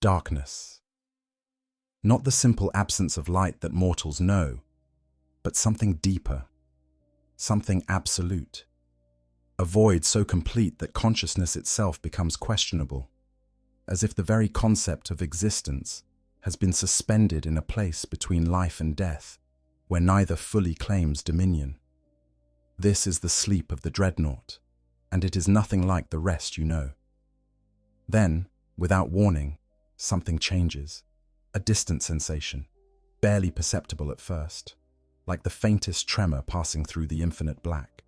Darkness. Not the simple absence of light that mortals know, but something deeper, something absolute. A void so complete that consciousness itself becomes questionable, as if the very concept of existence has been suspended in a place between life and death, where neither fully claims dominion. This is the sleep of the Dreadnought, and it is nothing like the rest you know. Then, without warning, something changes. A distant sensation, barely perceptible at first, like the faintest tremor passing through the infinite black.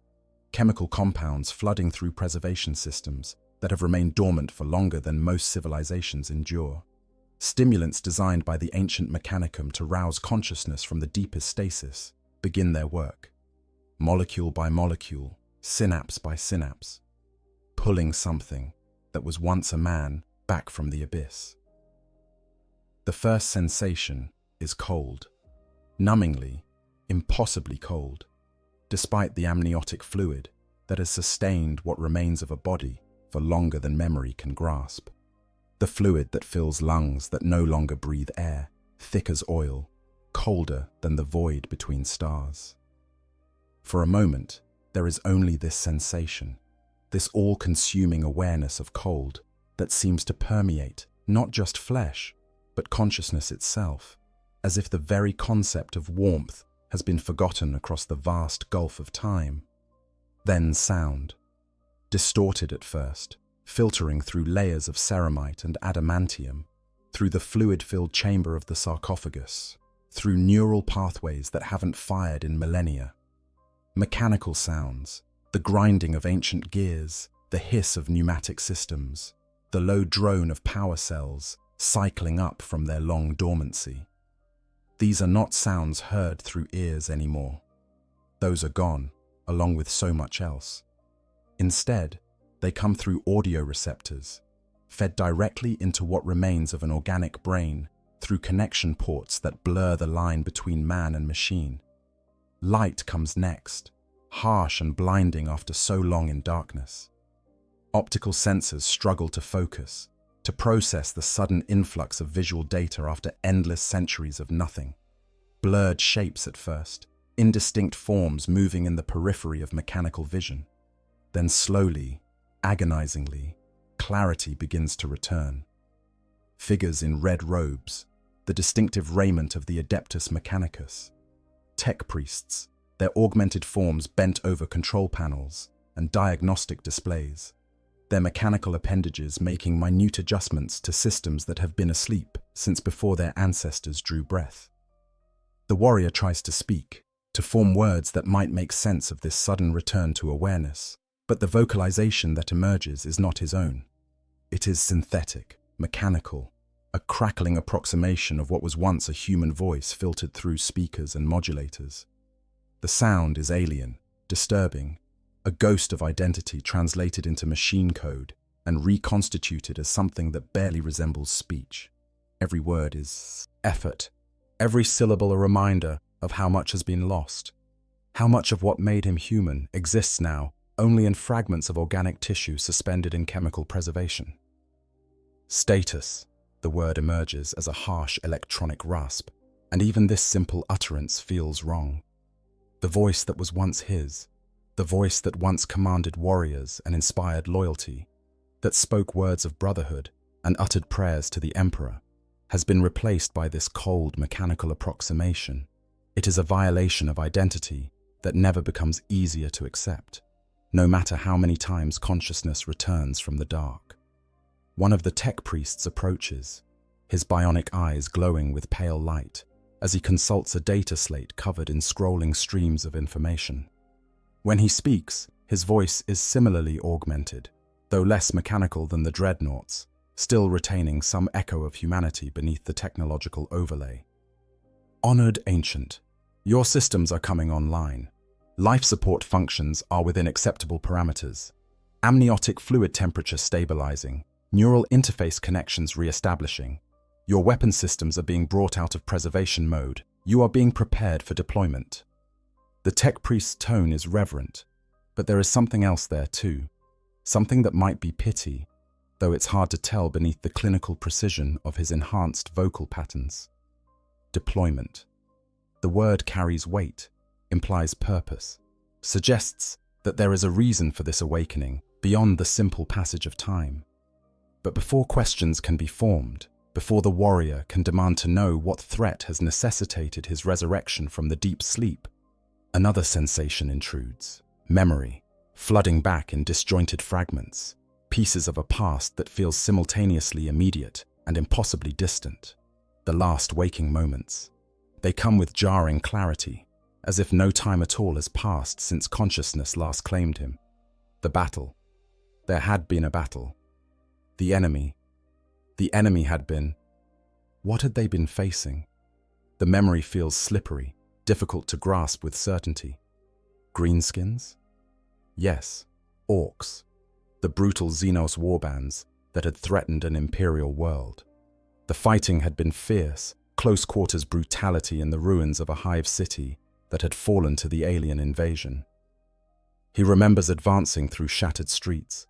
Chemical compounds flooding through preservation systems that have remained dormant for longer than most civilizations endure. Stimulants designed by the ancient mechanicum to rouse consciousness from the deepest stasis begin their work. Molecule by molecule, synapse by synapse, pulling something that was once a man back from the abyss. The first sensation is cold, numbingly, impossibly cold, despite the amniotic fluid that has sustained what remains of a body for longer than memory can grasp. The fluid that fills lungs that no longer breathe air, thick as oil, colder than the void between stars. For a moment, there is only this sensation, this all-consuming awareness of cold that seems to permeate not just flesh, but consciousness itself, as if the very concept of warmth has been forgotten across the vast gulf of time. Then sound, distorted at first, filtering through layers of ceramite and adamantium, through the fluid-filled chamber of the sarcophagus, through neural pathways that haven't fired in millennia. Mechanical sounds, the grinding of ancient gears, the hiss of pneumatic systems, the low drone of power cells cycling up from their long dormancy. These are not sounds heard through ears anymore. Those are gone, along with so much else. Instead, they come through audio receptors, fed directly into what remains of an organic brain through connection ports that blur the line between man and machine. Light comes next, harsh and blinding after so long in darkness. Optical sensors struggle to focus, to process the sudden influx of visual data after endless centuries of nothing. Blurred shapes at first, indistinct forms moving in the periphery of mechanical vision. Then slowly, agonizingly, clarity begins to return. Figures in red robes, the distinctive raiment of the Adeptus Mechanicus. Tech priests, their augmented forms bent over control panels and diagnostic displays, their mechanical appendages making minute adjustments to systems that have been asleep since before their ancestors drew breath. The warrior tries to speak, to form words that might make sense of this sudden return to awareness, but the vocalization that emerges is not his own. It is synthetic, mechanical, a crackling approximation of what was once a human voice filtered through speakers and modulators. The sound is alien, disturbing, a ghost of identity translated into machine code and reconstituted as something that barely resembles speech. Every word is effort, every syllable a reminder of how much has been lost. How much of what made him human exists now only in fragments of organic tissue suspended in chemical preservation. Status, the word emerges as a harsh electronic rasp, and even this simple utterance feels wrong. The voice that was once his, the voice that once commanded warriors and inspired loyalty, that spoke words of brotherhood and uttered prayers to the emperor, has been replaced by this cold mechanical approximation. It is a violation of identity that never becomes easier to accept, no matter how many times consciousness returns from the dark. One of the tech priests approaches, his bionic eyes glowing with pale light, as he consults a data slate covered in scrolling streams of information. When he speaks, his voice is similarly augmented, though less mechanical than the Dreadnoughts, still retaining some echo of humanity beneath the technological overlay. Honored Ancient, your systems are coming online. Life support functions are within acceptable parameters. Amniotic fluid temperature stabilizing, neural interface connections re-establishing. Your weapon systems are being brought out of preservation mode. You are being prepared for deployment. The tech priest's tone is reverent, but there is something else there too. Something that might be pity, though it's hard to tell beneath the clinical precision of his enhanced vocal patterns. Deployment. The word carries weight, implies purpose, suggests that there is a reason for this awakening beyond the simple passage of time. But before questions can be formed, before the warrior can demand to know what threat has necessitated his resurrection from the deep sleep, another sensation intrudes: memory, flooding back in disjointed fragments, pieces of a past that feels simultaneously immediate and impossibly distant. The last waking moments. They come with jarring clarity, as if no time at all has passed since consciousness last claimed him. The battle. There had been a battle. The enemy. The enemy had been. What had they been facing? The memory feels slippery, difficult to grasp with certainty. Greenskins? Yes, orcs. The brutal Xenos warbands that had threatened an Imperial world. The fighting had been fierce, close-quarters brutality in the ruins of a hive city that had fallen to the alien invasion. He remembers advancing through shattered streets,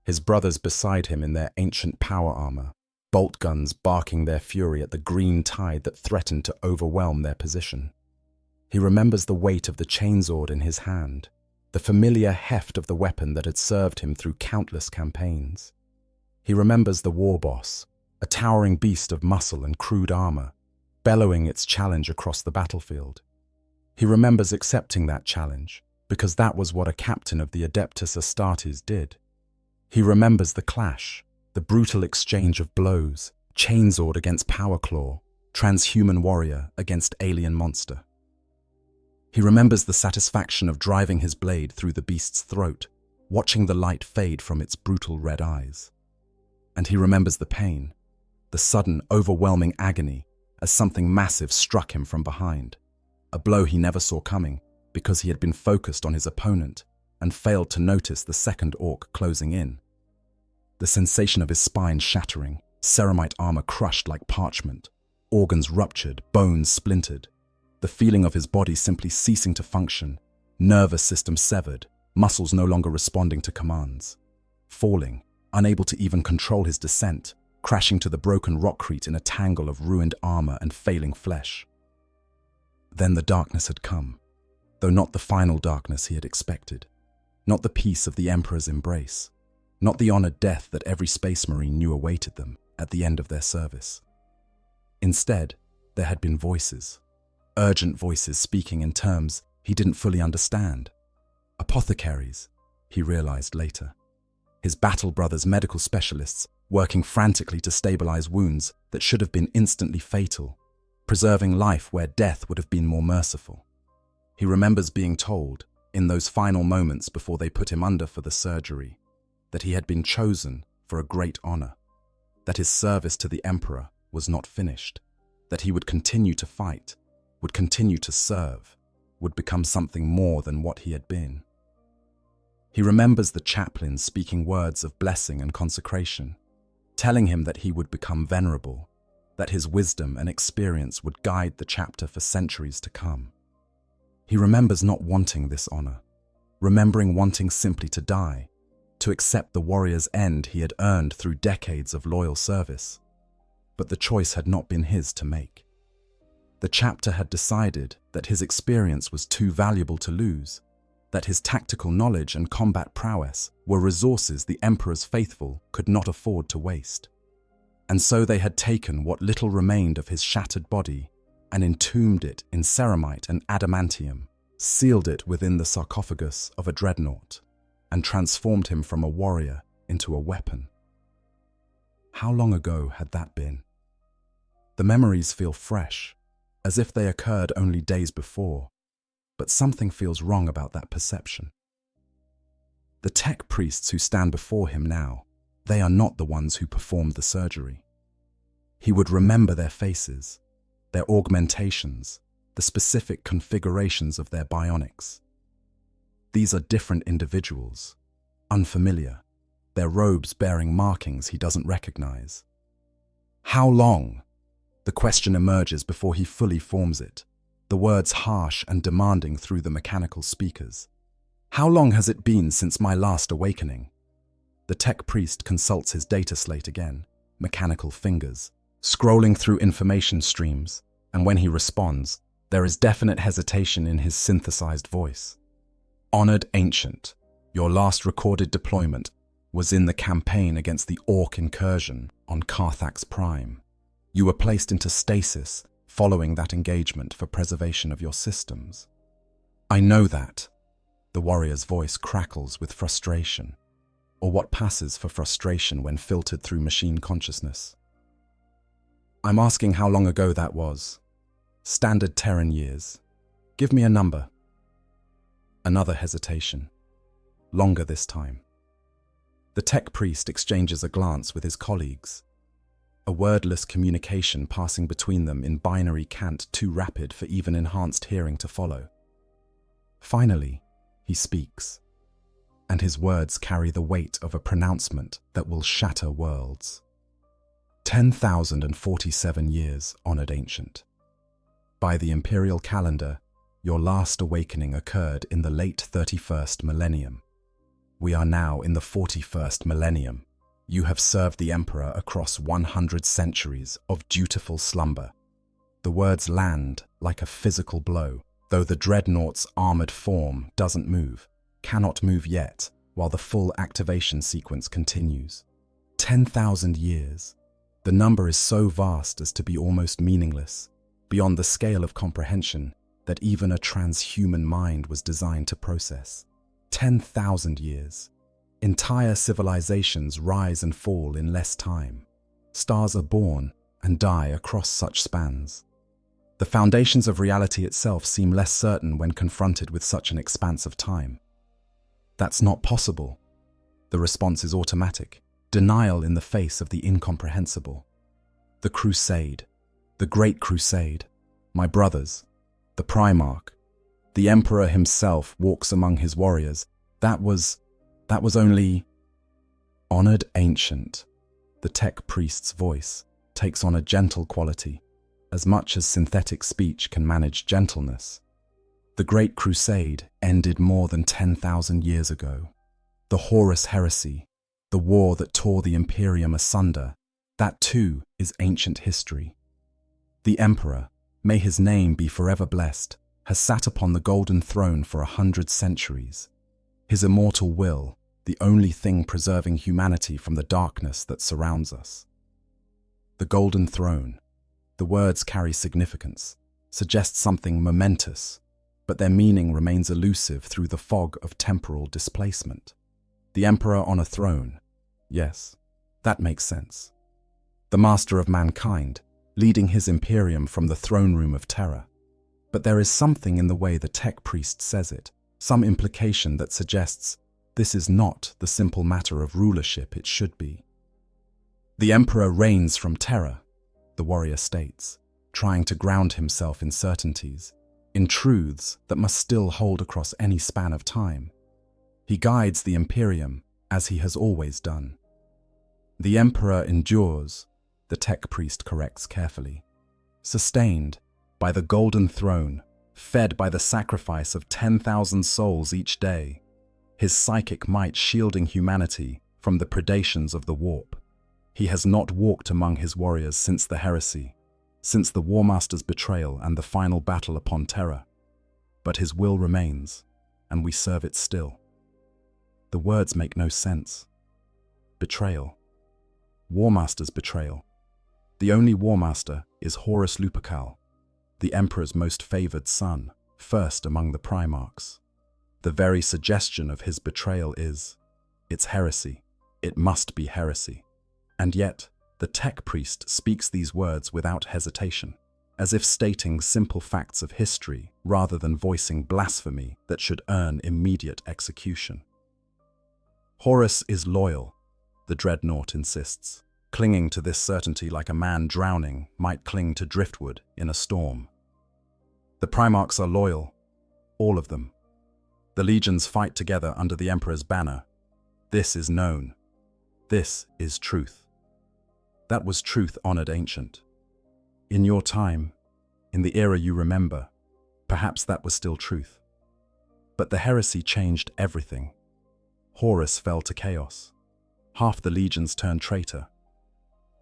his brothers beside him in their ancient power armor, bolt guns barking their fury at the green tide that threatened to overwhelm their position. He remembers the weight of the chainsword in his hand, the familiar heft of the weapon that had served him through countless campaigns. He remembers the war boss, a towering beast of muscle and crude armor, bellowing its challenge across the battlefield. He remembers accepting that challenge, because that was what a captain of the Adeptus Astartes did. He remembers the clash, the brutal exchange of blows, chainsword against powerclaw, transhuman warrior against alien monster. He remembers the satisfaction of driving his blade through the beast's throat, watching the light fade from its brutal red eyes. And he remembers the pain, the sudden, overwhelming agony as something massive struck him from behind, a blow he never saw coming because he had been focused on his opponent and failed to notice the second orc closing in. The sensation of his spine shattering, ceramite armor crushed like parchment, organs ruptured, bones splintered, the feeling of his body simply ceasing to function, nervous system severed, muscles no longer responding to commands. Falling, unable to even control his descent, crashing to the broken rockcrete in a tangle of ruined armor and failing flesh. Then the darkness had come, though not the final darkness he had expected, not the peace of the Emperor's embrace, not the honored death that every space marine knew awaited them at the end of their service. Instead, there had been voices. Urgent voices speaking in terms he didn't fully understand. Apothecaries, he realized later. His battle brothers' medical specialists working frantically to stabilize wounds that should have been instantly fatal, preserving life where death would have been more merciful. He remembers being told, in those final moments before they put him under for the surgery, that he had been chosen for a great honor, that his service to the Emperor was not finished, that he would continue to fight, would continue to serve, would become something more than what he had been. He remembers the chaplain speaking words of blessing and consecration, telling him that he would become venerable, that his wisdom and experience would guide the chapter for centuries to come. He remembers not wanting this honor, remembering wanting simply to die, to accept the warrior's end he had earned through decades of loyal service. But the choice had not been his to make. The chapter had decided that his experience was too valuable to lose, that his tactical knowledge and combat prowess were resources the Emperor's faithful could not afford to waste. And so they had taken what little remained of his shattered body and entombed it in ceramite and adamantium, sealed it within the sarcophagus of a dreadnought, and transformed him from a warrior into a weapon. How long ago had that been? The memories feel fresh, as if they occurred only days before, but something feels wrong about that perception. The tech priests who stand before him now, they are not the ones who performed the surgery. He would remember their faces, their augmentations, the specific configurations of their bionics. These are different individuals, unfamiliar, their robes bearing markings he doesn't recognize. How long? The question emerges before he fully forms it, the words harsh and demanding through the mechanical speakers. How long has it been since my last awakening? The tech priest consults his data slate again, mechanical fingers, scrolling through information streams, and when he responds, there is definite hesitation in his synthesized voice. Honored Ancient, your last recorded deployment was in the campaign against the Orc incursion on Carthax Prime. You were placed into stasis following that engagement for preservation of your systems. I know that. The warrior's voice crackles with frustration, or what passes for frustration when filtered through machine consciousness. I'm asking how long ago that was. Standard Terran years. Give me a number. Another hesitation. Longer this time. The tech priest exchanges a glance with his colleagues. A wordless communication passing between them in binary cant too rapid for even enhanced hearing to follow. Finally, he speaks, and his words carry the weight of a pronouncement that will shatter worlds. 10,047 years, Honored Ancient. By the Imperial calendar, your last awakening occurred in the late 31st millennium. We are now in the 41st millennium. You have served the Emperor across 100 centuries of dutiful slumber. The words land like a physical blow, though the Dreadnought's armored form doesn't move, cannot move yet, while the full activation sequence continues. 10,000 years. The number is so vast as to be almost meaningless, beyond the scale of comprehension that even a transhuman mind was designed to process. 10,000 years. Entire civilizations rise and fall in less time. Stars are born and die across such spans. The foundations of reality itself seem less certain when confronted with such an expanse of time. That's not possible. The response is automatic. Denial in the face of the incomprehensible. The Crusade. The Great Crusade. My brothers. The Primarch. The Emperor himself walks among his warriors. That was only... Honored Ancient. The tech priest's voice takes on a gentle quality, as much as synthetic speech can manage gentleness. The Great Crusade ended more than 10,000 years ago. The Horus Heresy, the war that tore the Imperium asunder, that too is ancient history. The Emperor, may his name be forever blessed, has sat upon the golden throne for 100 centuries. His immortal will, the only thing preserving humanity from the darkness that surrounds us. The golden throne. The words carry significance, suggest something momentous, but their meaning remains elusive through the fog of temporal displacement. The Emperor on a throne. Yes, that makes sense. The master of mankind, leading his Imperium from the throne room of terror. But there is something in the way the tech priest says it, some implication that suggests this is not the simple matter of rulership it should be. The Emperor reigns from terror, the warrior states, trying to ground himself in certainties, in truths that must still hold across any span of time. He guides the Imperium as he has always done. The Emperor endures, the tech priest corrects carefully, sustained by the golden throne, fed by the sacrifice of 10,000 souls each day, his psychic might shielding humanity from the predations of the warp. He has not walked among his warriors since the heresy, since the War Master's betrayal and the final battle upon Terra. But his will remains, and we serve it still. The words make no sense. Betrayal. War Master's betrayal. The only War Master is Horus Lupercal, the Emperor's most favored son, first among the Primarchs. The very suggestion of his betrayal it's heresy. It must be heresy. And yet, the tech priest speaks these words without hesitation, as if stating simple facts of history rather than voicing blasphemy that should earn immediate execution. Horus is loyal, the Dreadnought insists, clinging to this certainty like a man drowning might cling to driftwood in a storm. The Primarchs are loyal, all of them. The legions fight together under the Emperor's banner. This is known. This is truth. That was truth, Honored Ancient. In your time, in the era you remember, perhaps that was still truth. But the heresy changed everything. Horus fell to chaos. Half the legions turned traitor.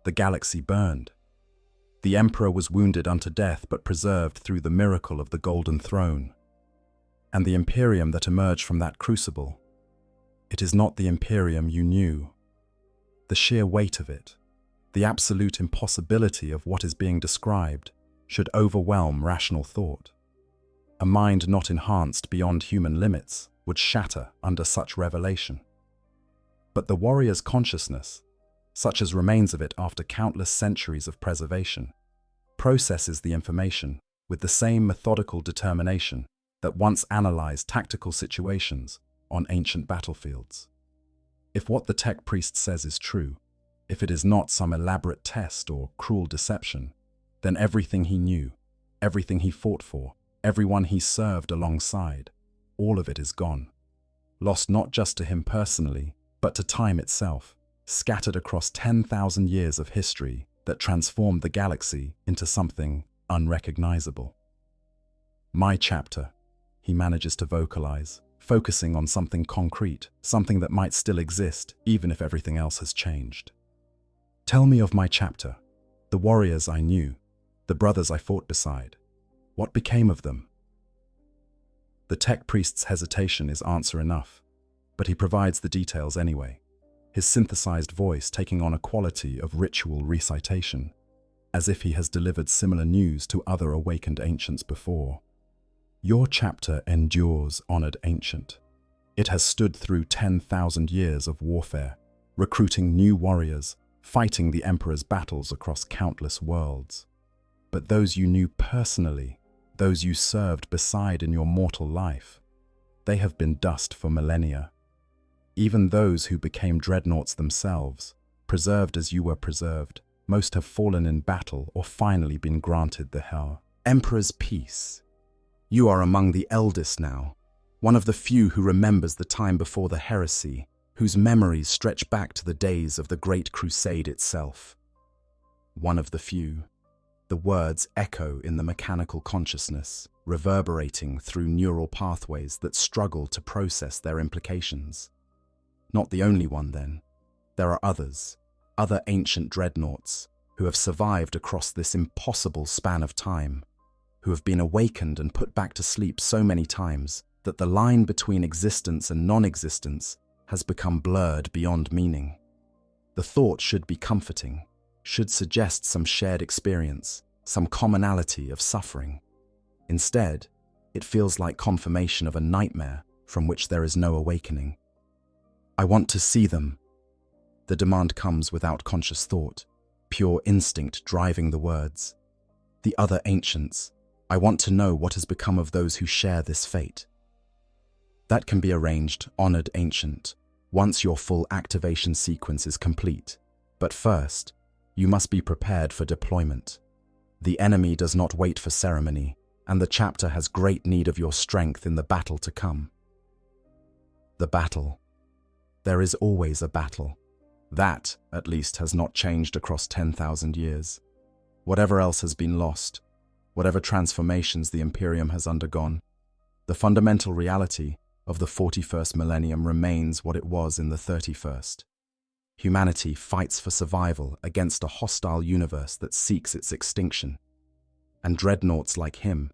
The galaxy burned. The Emperor was wounded unto death but preserved through the miracle of the Golden Throne. And the Imperium that emerged from that crucible, it is not the Imperium you knew. The sheer weight of it, the absolute impossibility of what is being described, should overwhelm rational thought. A mind not enhanced beyond human limits would shatter under such revelation. But the warrior's consciousness, such as remains of it after countless centuries of preservation, processes the information with the same methodical determination that once analyzed tactical situations on ancient battlefields. If what the tech priest says is true, if it is not some elaborate test or cruel deception, then everything he knew, everything he fought for, everyone he served alongside, all of it is gone. Lost not just to him personally, but to time itself, scattered across 10,000 years of history that transformed the galaxy into something unrecognizable. My chapter, he manages to vocalize, focusing on something concrete, something that might still exist even if everything else has changed. Tell me of my chapter, the warriors I knew, the brothers I fought beside. What became of them? The tech priest's hesitation is answer enough, but he provides the details anyway, his synthesized voice taking on a quality of ritual recitation, as if he has delivered similar news to other awakened ancients before. Your chapter endures, honored ancient. It has stood through 10,000 years of warfare, recruiting new warriors, fighting the Emperor's battles across countless worlds. But those you knew personally, those you served beside in your mortal life, they have been dust for millennia. Even those who became dreadnoughts themselves, preserved as you were preserved, most have fallen in battle or finally been granted the hell. Emperor's peace. You are among the eldest now, one of the few who remembers the time before the heresy, whose memories stretch back to the days of the Great Crusade itself. One of the few. The words echo in the mechanical consciousness, reverberating through neural pathways that struggle to process their implications. Not the only one, then. There are others, other ancient dreadnoughts, who have survived across this impossible span of time, who have been awakened and put back to sleep so many times that the line between existence and non-existence has become blurred beyond meaning. The thought should be comforting, should suggest some shared experience, some commonality of suffering. Instead, it feels like confirmation of a nightmare from which there is no awakening. I want to see them. The demand comes without conscious thought, pure instinct driving the words. The other ancients, I want to know what has become of those who share this fate. That can be arranged, honored ancient, once your full activation sequence is complete. But first, you must be prepared for deployment. The enemy does not wait for ceremony, and the chapter has great need of your strength in the battle to come. The battle. There is always a battle. That, at least, has not changed across 10,000 years. Whatever else has been lost, whatever transformations the Imperium has undergone, the fundamental reality of the 41st millennium remains what it was in the 31st. Humanity fights for survival against a hostile universe that seeks its extinction. And dreadnoughts like him,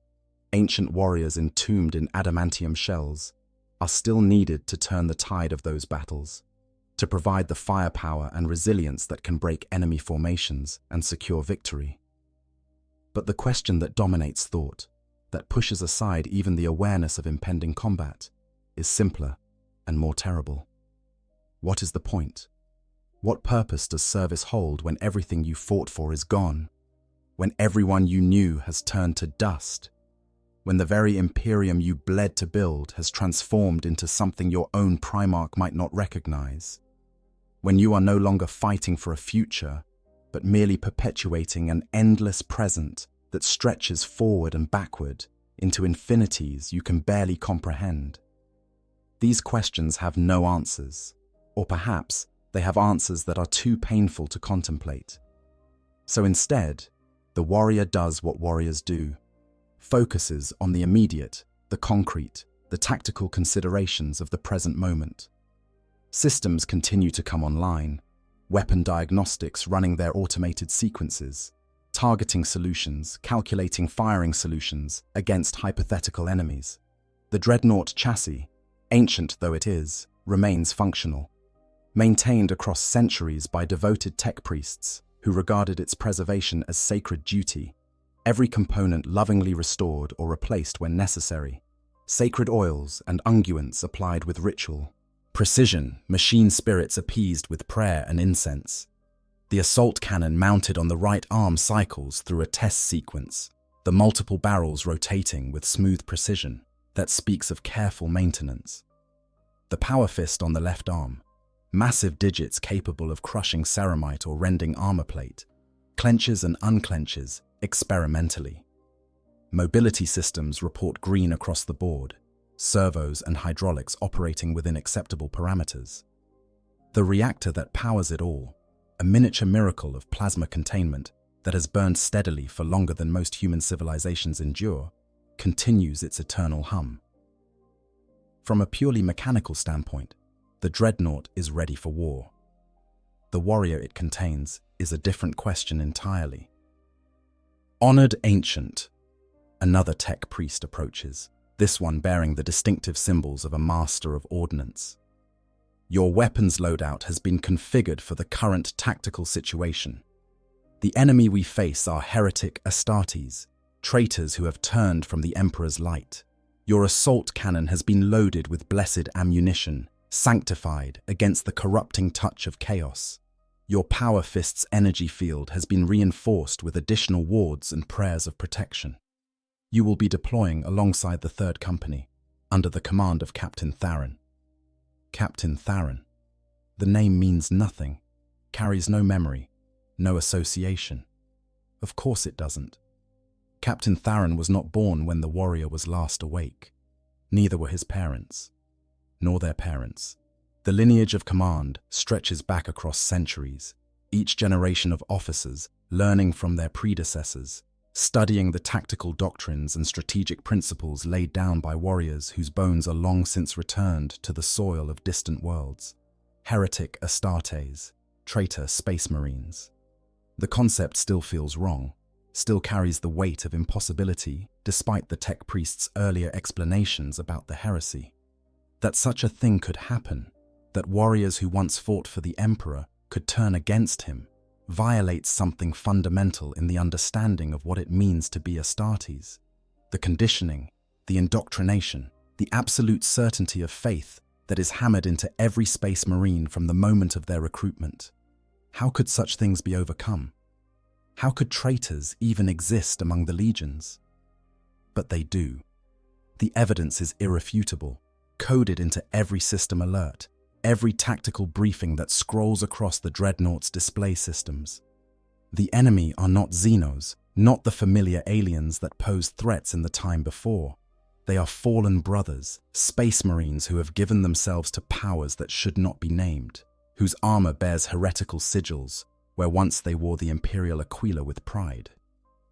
ancient warriors entombed in adamantium shells, are still needed to turn the tide of those battles, to provide the firepower and resilience that can break enemy formations and secure victory. But the question that dominates thought, that pushes aside even the awareness of impending combat, is simpler and more terrible. What is the point? What purpose does service hold when everything you fought for is gone? When everyone you knew has turned to dust? When the very Imperium you bled to build has transformed into something your own Primarch might not recognize? When you are no longer fighting for a future, but merely perpetuating an endless present that stretches forward and backward into infinities you can barely comprehend? These questions have no answers, or perhaps they have answers that are too painful to contemplate. So instead, the warrior does what warriors do, focuses on the immediate, the concrete, the tactical considerations of the present moment. Systems continue to come online, weapon diagnostics running their automated sequences, targeting solutions, calculating firing solutions against hypothetical enemies. The Dreadnought chassis, ancient though it is, remains functional, maintained across centuries by devoted tech priests who regarded its preservation as sacred duty, every component lovingly restored or replaced when necessary, sacred oils and unguents applied with ritual, precision, machine spirits appeased with prayer and incense. The assault cannon mounted on the right arm cycles through a test sequence, the multiple barrels rotating with smooth precision that speaks of careful maintenance. The power fist on the left arm, massive digits capable of crushing ceramite or rending armor plate, clenches and unclenches experimentally. Mobility systems report green across the board, servos and hydraulics operating within acceptable parameters. The reactor that powers it all, a miniature miracle of plasma containment that has burned steadily for longer than most human civilizations endure, continues its eternal hum. From a purely mechanical standpoint, the Dreadnought is ready for war. The warrior it contains is a different question entirely. Honored Ancient. Another tech priest approaches, this one bearing the distinctive symbols of a master of ordnance. Your weapons loadout has been configured for the current tactical situation. The enemy we face are heretic Astartes, traitors who have turned from the Emperor's light. Your assault cannon has been loaded with blessed ammunition, sanctified against the corrupting touch of chaos. Your power fist's energy field has been reinforced with additional wards and prayers of protection. You will be deploying alongside the 3rd Company, under the command of Captain Tharon. Captain Tharon. The name means nothing, carries no memory, no association. Of course it doesn't. Captain Tharon was not born when the warrior was last awake. Neither were his parents, nor their parents. The lineage of command stretches back across centuries, each generation of officers learning from their predecessors, studying the tactical doctrines and strategic principles laid down by warriors whose bones are long since returned to the soil of distant worlds. Heretic Astartes, traitor Space Marines. The concept still feels wrong, still carries the weight of impossibility despite the tech priest's earlier explanations about the heresy. That such a thing could happen, that warriors who once fought for the Emperor could turn against him, violates something fundamental in the understanding of what it means to be Astartes. The conditioning, the indoctrination, the absolute certainty of faith that is hammered into every Space Marine from the moment of their recruitment. How could such things be overcome? How could traitors even exist among the legions? But they do. The evidence is irrefutable, coded into every system alert, every tactical briefing that scrolls across the Dreadnought's display systems. The enemy are not Xenos, not the familiar aliens that posed threats in the time before. They are fallen brothers, Space Marines who have given themselves to powers that should not be named, whose armor bears heretical sigils, where once they wore the Imperial Aquila with pride.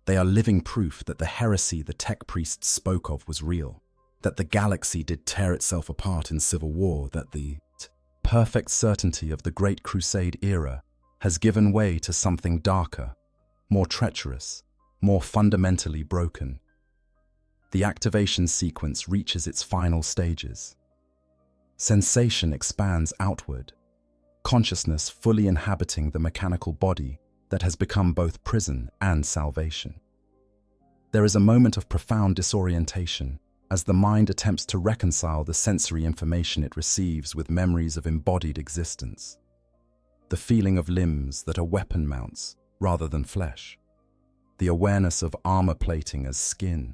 They are living proof that the heresy the tech priests spoke of was real, that the galaxy did tear itself apart in civil war, that the perfect certainty of the Great Crusade era has given way to something darker, more treacherous, more fundamentally broken. The activation sequence reaches its final stages. Sensation expands outward, consciousness fully inhabiting the mechanical body that has become both prison and salvation. There is a moment of profound disorientation as the mind attempts to reconcile the sensory information it receives with memories of embodied existence. The feeling of limbs that are weapon mounts rather than flesh. The awareness of armor plating as skin.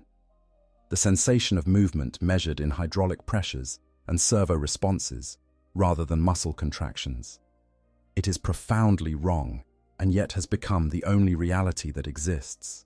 The sensation of movement measured in hydraulic pressures and servo responses rather than muscle contractions. It is profoundly wrong and yet has become the only reality that exists.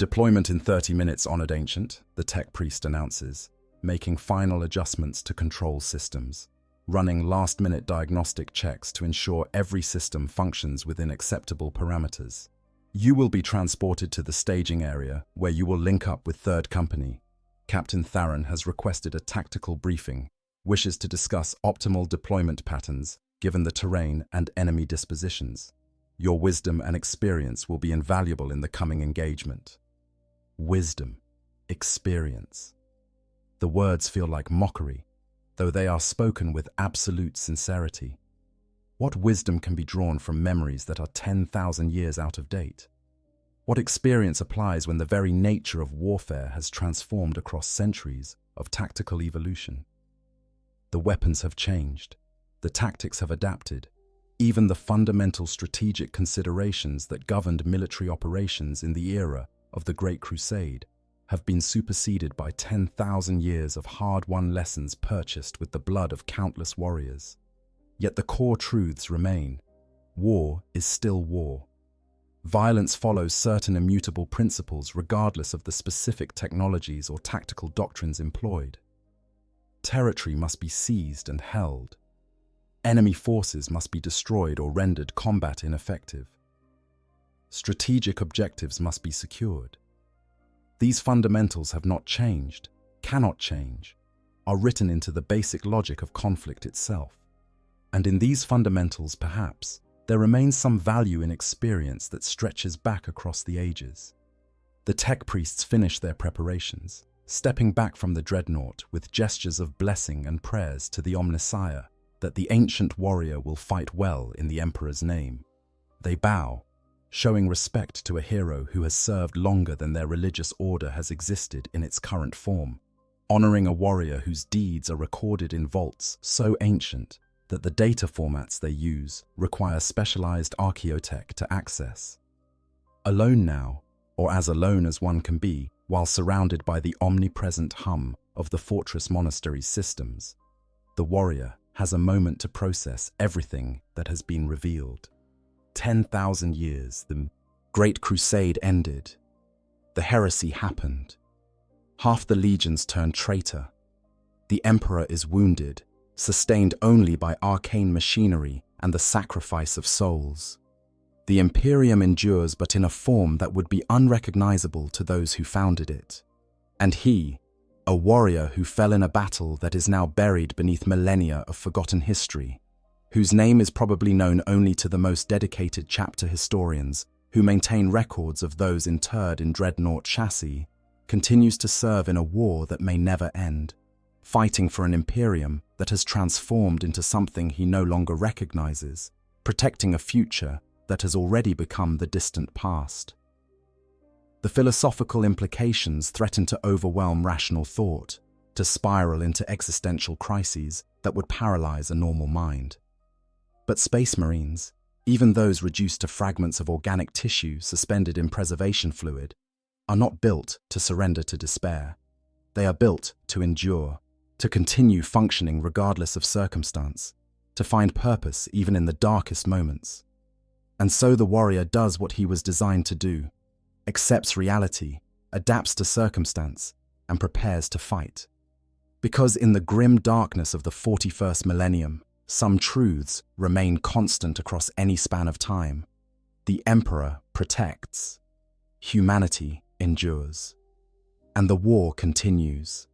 Deployment in 30 minutes, Honored Ancient, the tech priest announces, making final adjustments to control systems, running last-minute diagnostic checks to ensure every system functions within acceptable parameters. You will be transported to the staging area where you will link up with 3rd Company. Captain Tharon has requested a tactical briefing wishes to discuss optimal deployment patterns given the terrain and enemy dispositions. Your wisdom and experience will be invaluable in the coming engagement. Wisdom, experience. The words feel like mockery, though they are spoken with absolute sincerity. What wisdom can be drawn from memories that are 10,000 years out of date? What experience applies when the very nature of warfare has transformed across centuries of tactical evolution? The weapons have changed, the tactics have adapted, even the fundamental strategic considerations that governed military operations in the era of the Great Crusade have been superseded by 10,000 years of hard-won lessons purchased with the blood of countless warriors. Yet the core truths remain. War is still war. Violence follows certain immutable principles regardless of the specific technologies or tactical doctrines employed. Territory must be seized and held. Enemy forces must be destroyed or rendered combat ineffective. Strategic objectives must be secured. These fundamentals have not changed, cannot change, are written into the basic logic of conflict itself. And in these fundamentals, perhaps, there remains some value in experience that stretches back across the ages. The tech priests finish their preparations, stepping back from the Dreadnought with gestures of blessing and prayers to the Omnissiah that the ancient warrior will fight well in the Emperor's name. They bow, showing respect to a hero who has served longer than their religious order has existed in its current form, honoring a warrior whose deeds are recorded in vaults so ancient that the data formats they use require specialized archaeotech to access. Alone now, or as alone as one can be, while surrounded by the omnipresent hum of the fortress monastery's systems, the warrior has a moment to process everything that has been revealed. 10,000 years, the Great Crusade ended. The heresy happened. Half the legions turned traitor. The Emperor is wounded, sustained only by arcane machinery and the sacrifice of souls. The Imperium endures, but in a form that would be unrecognizable to those who founded it. And he, a warrior who fell in a battle that is now buried beneath millennia of forgotten history, whose name is probably known only to the most dedicated chapter historians who maintain records of those interred in Dreadnought chassis, continues to serve in a war that may never end, fighting for an Imperium that has transformed into something he no longer recognizes, protecting a future that has already become the distant past. The philosophical implications threaten to overwhelm rational thought, to spiral into existential crises that would paralyze a normal mind. But Space Marines, even those reduced to fragments of organic tissue suspended in preservation fluid, are not built to surrender to despair. They are built to endure, to continue functioning regardless of circumstance, to find purpose even in the darkest moments. And so the warrior does what he was designed to do, accepts reality, adapts to circumstance, and prepares to fight. Because in the grim darkness of the 41st millennium, some truths remain constant across any span of time. The Emperor protects. Humanity endures. And the war continues.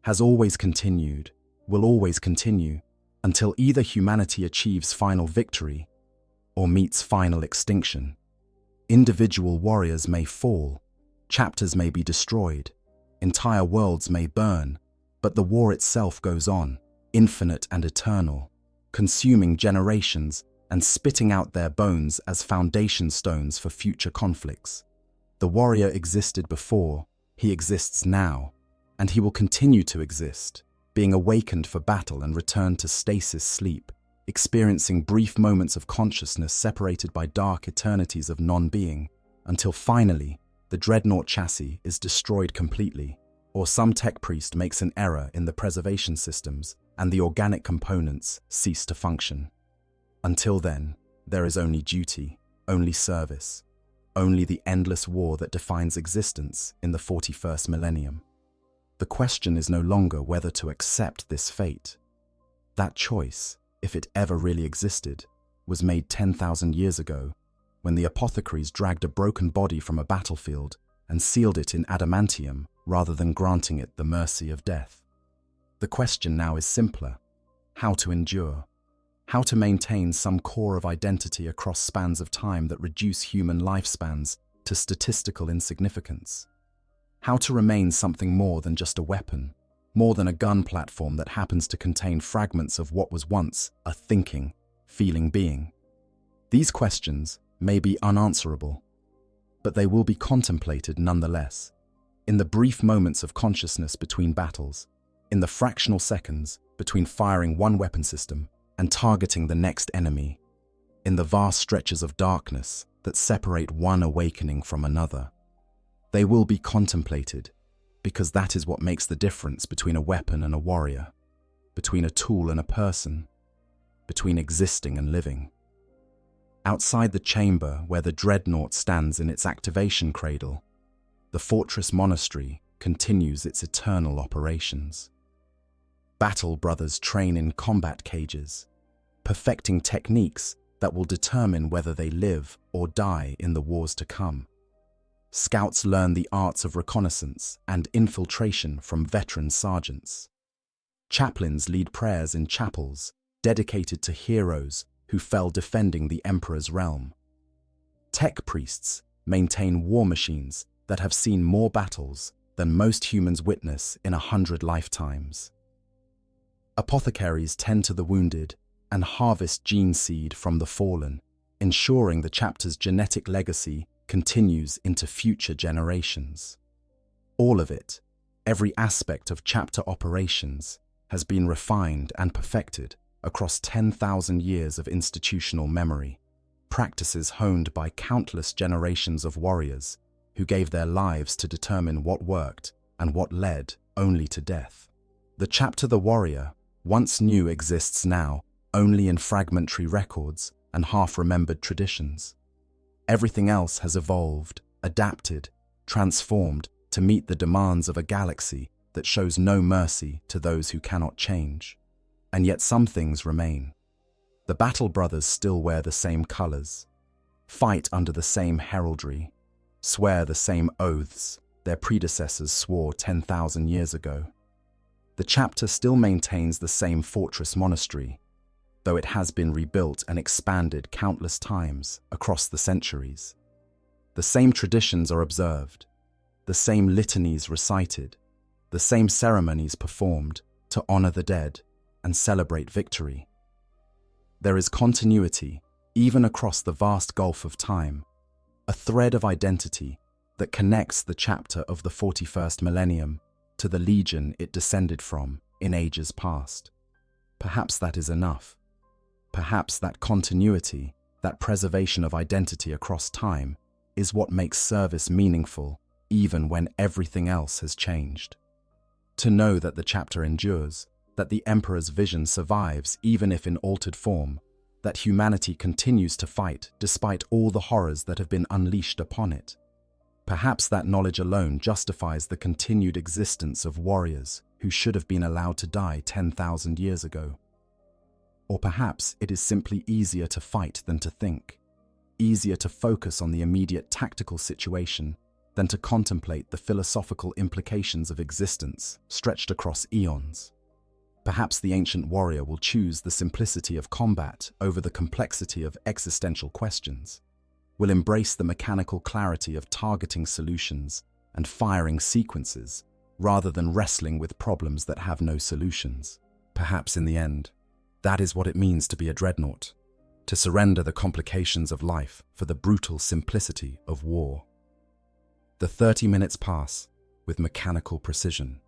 Has always continued, will always continue, until either humanity achieves final victory or meets final extinction. Individual warriors may fall, chapters may be destroyed, entire worlds may burn, but the war itself goes on, infinite and eternal, consuming generations and spitting out their bones as foundation stones for future conflicts. The warrior existed before, he exists now, and he will continue to exist, being awakened for battle and returned to stasis sleep, experiencing brief moments of consciousness separated by dark eternities of non-being, until finally, the Dreadnought chassis is destroyed completely, or some tech priest makes an error in the preservation systems and the organic components cease to function. Until then, there is only duty, only service, only the endless war that defines existence in the 41st millennium. The question is no longer whether to accept this fate. That choice, if it ever really existed, was made 10,000 years ago, when the apothecaries dragged a broken body from a battlefield and sealed it in adamantium rather than granting it the mercy of death. The question now is simpler: how to endure? How to maintain some core of identity across spans of time that reduce human lifespans to statistical insignificance? How to remain something more than just a weapon, more than a gun platform that happens to contain fragments of what was once a thinking, feeling being? These questions may be unanswerable, but they will be contemplated nonetheless. In the brief moments of consciousness between battles, in the fractional seconds between firing one weapon system and targeting the next enemy, in the vast stretches of darkness that separate one awakening from another, they will be contemplated, because that is what makes the difference between a weapon and a warrior, between a tool and a person, between existing and living. Outside the chamber where the Dreadnought stands in its activation cradle, the fortress monastery continues its eternal operations. Battle brothers train in combat cages, perfecting techniques that will determine whether they live or die in the wars to come. Scouts learn the arts of reconnaissance and infiltration from veteran sergeants. Chaplains lead prayers in chapels dedicated to heroes who fell defending the Emperor's realm. Tech priests maintain war machines that have seen more battles than most humans witness in 100 lifetimes. Apothecaries tend to the wounded and harvest gene seed from the fallen, ensuring the chapter's genetic legacy continues into future generations. All of it, every aspect of chapter operations, has been refined and perfected across 10,000 years of institutional memory, practices honed by countless generations of warriors who gave their lives to determine what worked and what led only to death. The chapter the warrior once knew exists now only in fragmentary records and half-remembered traditions. Everything else has evolved, adapted, transformed to meet the demands of a galaxy that shows no mercy to those who cannot change. And yet some things remain. The Battle Brothers still wear the same colors, fight under the same heraldry, swear the same oaths their predecessors swore 10,000 years ago. The chapter still maintains the same fortress monastery, though it has been rebuilt and expanded countless times across the centuries. The same traditions are observed, the same litanies recited, the same ceremonies performed to honor the dead and celebrate victory. There is continuity even across the vast gulf of time, a thread of identity that connects the chapter of the 41st millennium to the legion it descended from in ages past. Perhaps that is enough. Perhaps that continuity, that preservation of identity across time, is what makes service meaningful even when everything else has changed. To know that the chapter endures, that the Emperor's vision survives even if in altered form, that humanity continues to fight despite all the horrors that have been unleashed upon it. Perhaps that knowledge alone justifies the continued existence of warriors who should have been allowed to die 10,000 years ago. Or perhaps it is simply easier to fight than to think, easier to focus on the immediate tactical situation than to contemplate the philosophical implications of existence stretched across eons. Perhaps the ancient warrior will choose the simplicity of combat over the complexity of existential questions, will embrace the mechanical clarity of targeting solutions and firing sequences rather than wrestling with problems that have no solutions. Perhaps in the end, that is what it means to be a dreadnought, to surrender the complications of life for the brutal simplicity of war. The 30 minutes pass with mechanical precision.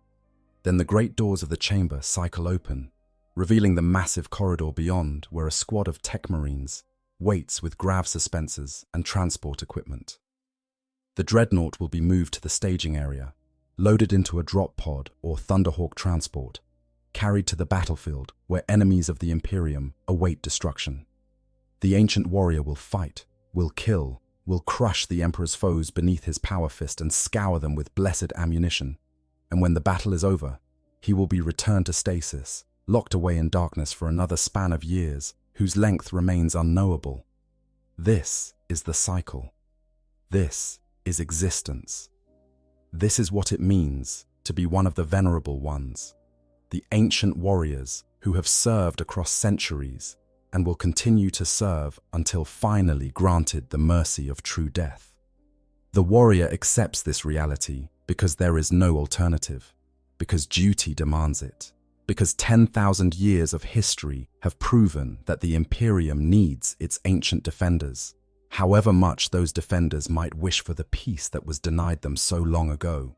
Then the great doors of the chamber cycle open, revealing the massive corridor beyond where a squad of tech marines waits with grav suspensors and transport equipment. The Dreadnought will be moved to the staging area, loaded into a drop pod or Thunderhawk transport, carried to the battlefield where enemies of the Imperium await destruction. The ancient warrior will fight, will kill, will crush the Emperor's foes beneath his power fist and scour them with blessed ammunition. And when the battle is over, he will be returned to stasis, locked away in darkness for another span of years whose length remains unknowable. This is the cycle. This is existence. This is what it means to be one of the venerable ones. the ancient warriors who have served across centuries and will continue to serve until finally granted the mercy of true death. The warrior accepts this reality because there is no alternative, because duty demands it, because 10,000 years of history have proven that the Imperium needs its ancient defenders, however much those defenders might wish for the peace that was denied them so long ago.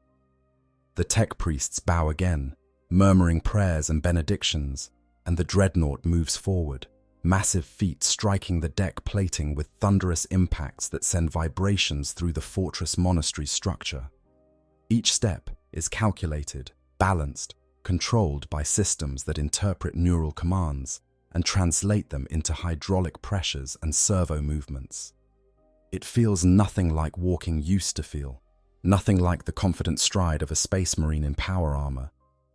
The tech priests bow again, murmuring prayers and benedictions, and the Dreadnought moves forward, massive feet striking the deck plating with thunderous impacts that send vibrations through the fortress monastery structure. Each step is calculated, balanced, controlled by systems that interpret neural commands and translate them into hydraulic pressures and servo movements. It feels nothing like walking used to feel, nothing like the confident stride of a space marine in power armor,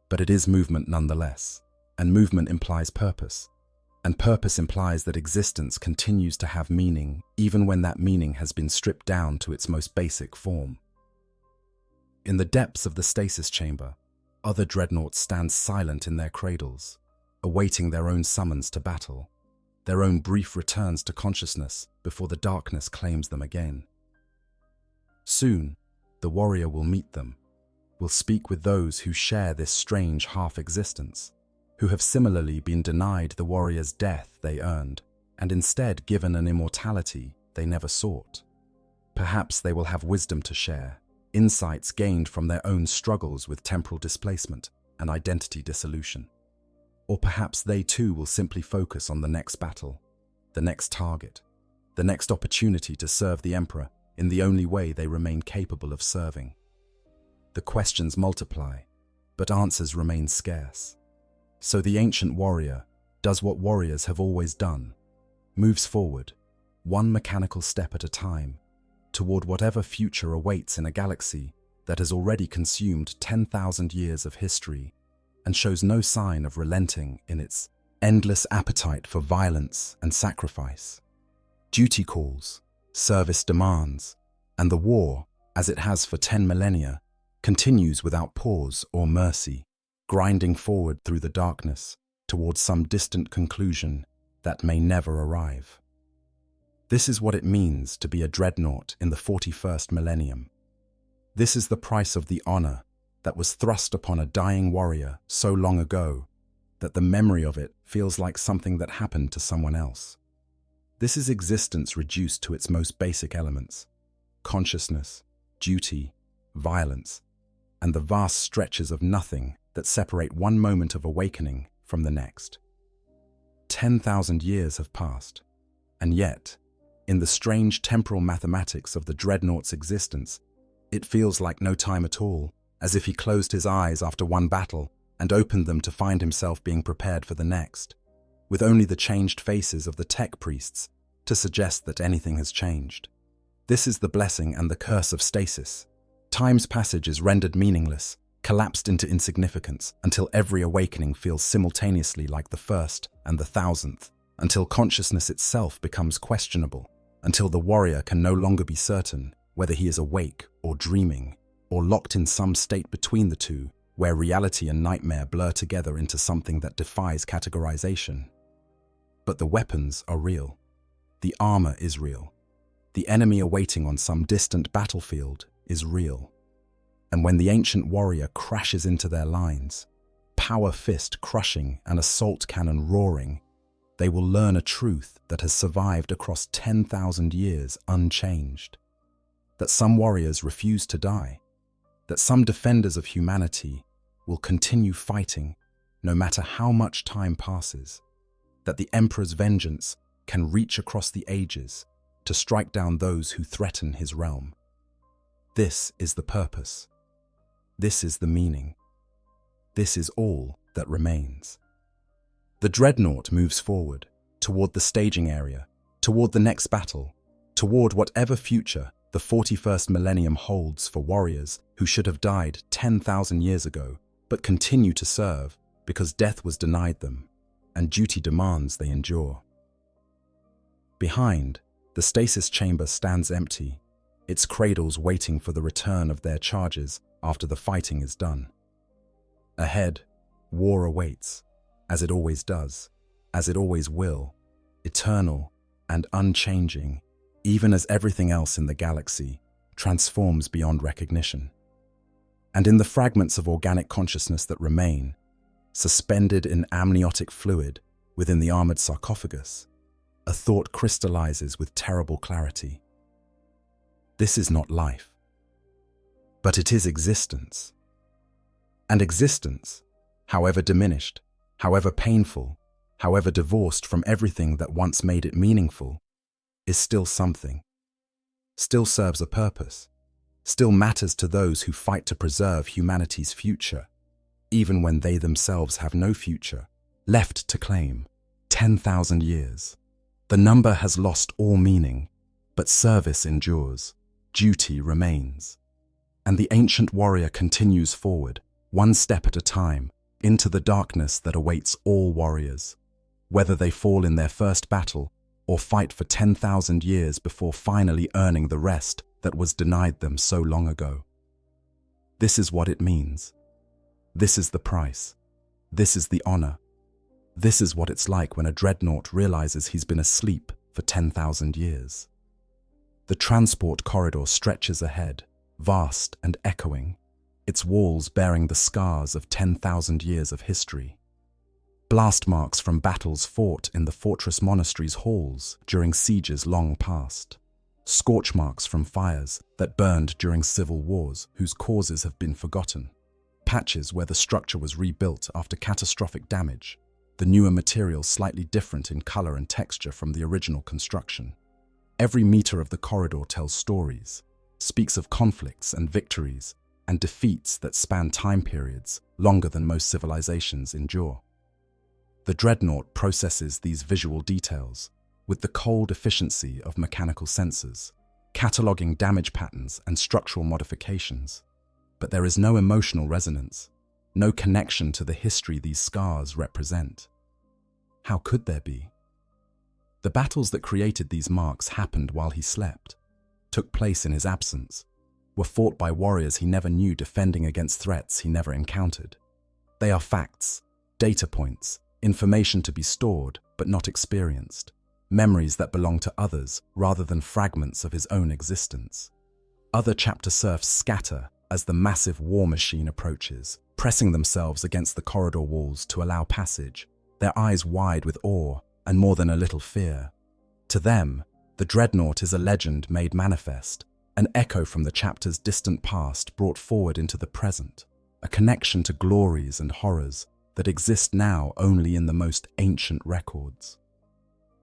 but it is movement nonetheless, and movement implies purpose. And purpose implies that existence continues to have meaning even when that meaning has been stripped down to its most basic form. In the depths of the stasis chamber, other dreadnoughts stand silent in their cradles, awaiting their own summons to battle, their own brief returns to consciousness before the darkness claims them again. Soon, the warrior will meet them, will speak with those who share this strange half-existence, who have similarly been denied the warrior's death they earned, and instead given an immortality they never sought. Perhaps they will have wisdom to share, insights gained from their own struggles with temporal displacement and identity dissolution. Or perhaps they too will simply focus on the next battle, the next target, the next opportunity to serve the Emperor in the only way they remain capable of serving. The questions multiply, but answers remain scarce. So the ancient warrior does what warriors have always done, moves forward, one mechanical step at a time, toward whatever future awaits in a galaxy that has already consumed 10,000 years of history and shows no sign of relenting in its endless appetite for violence and sacrifice. Duty calls, service demands, and the war, as it has for 10 millennia, continues without pause or mercy, grinding forward through the darkness towards some distant conclusion that may never arrive. This is what it means to be a dreadnought in the 41st millennium. This is the price of the honor that was thrust upon a dying warrior so long ago that the memory of it feels like something that happened to someone else. This is existence reduced to its most basic elements: consciousness, duty, violence, and the vast stretches of nothing that separate one moment of awakening from the next. 10,000 years have passed, and yet, in the strange temporal mathematics of the dreadnought's existence, it feels like no time at all, as if he closed his eyes after one battle and opened them to find himself being prepared for the next, with only the changed faces of the tech priests to suggest that anything has changed. This is the blessing and the curse of stasis. Time's passage is rendered meaningless, collapsed into insignificance, until every awakening feels simultaneously like the first and the thousandth, until consciousness itself becomes questionable, until the warrior can no longer be certain whether he is awake or dreaming, or locked in some state between the two, where reality and nightmare blur together into something that defies categorization. But the weapons are real. The armor is real. The enemy awaiting on some distant battlefield is real. And when the ancient warrior crashes into their lines, power fist crushing and assault cannon roaring, they will learn a truth that has survived across 10,000 years unchanged. That some warriors refuse to die. That some defenders of humanity will continue fighting no matter how much time passes. That the Emperor's vengeance can reach across the ages to strike down those who threaten his realm. This is the purpose. This is the meaning. This is all that remains. The dreadnought moves forward, toward the staging area, toward the next battle, toward whatever future the 41st millennium holds for warriors who should have died 10,000 years ago, but continue to serve because death was denied them, and duty demands they endure. Behind, the stasis chamber stands empty, its cradles waiting for the return of their charges after the fighting is done. Ahead, War awaits, as it always does, as it always will, eternal and unchanging, even as everything else in the galaxy transforms beyond recognition. And in the fragments of organic consciousness that remain, suspended in amniotic fluid within the armored sarcophagus, a thought crystallizes with terrible clarity. This is not life, but it is existence. And existence, however diminished, however painful, however divorced from everything that once made it meaningful, is still something, still serves a purpose, still matters to those who fight to preserve humanity's future, even when they themselves have no future left to claim. 10,000 years. The number has lost all meaning, but service endures, duty remains. And the ancient warrior continues forward, one step at a time, into the darkness that awaits all warriors, whether they fall in their first battle or fight for 10,000 years before finally earning the rest that was denied them so long ago. This is what it means. This is the price. This is the honor. This is what it's like when a dreadnought realizes he's been asleep for 10,000 years. The transport corridor stretches ahead, vast and echoing, its walls bearing the scars of 10,000 years of history. Blast marks from battles fought in the fortress monastery's halls during sieges long past. Scorch marks from fires that burned during civil wars whose causes have been forgotten. Patches where the structure was rebuilt after catastrophic damage, the newer material slightly different in color and texture from the original construction. Every meter of the corridor tells stories, speaks of conflicts and victories, and defeats that span time periods longer than most civilizations endure. The Dreadnought processes these visual details with the cold efficiency of mechanical sensors, cataloging damage patterns and structural modifications. But there is no emotional resonance, no connection to the history these scars represent. How could there be? The battles that created these marks happened while he slept, took place in his absence, were fought by warriors he never knew defending against threats he never encountered. They are facts, data points, information to be stored but not experienced, memories that belong to others rather than fragments of his own existence. Other chapter serfs scatter as the massive war machine approaches, pressing themselves against the corridor walls to allow passage, their eyes wide with awe and more than a little fear. To them, the Dreadnought is a legend made manifest, an echo from the chapter's distant past brought forward into the present, a connection to glories and horrors that exist now only in the most ancient records.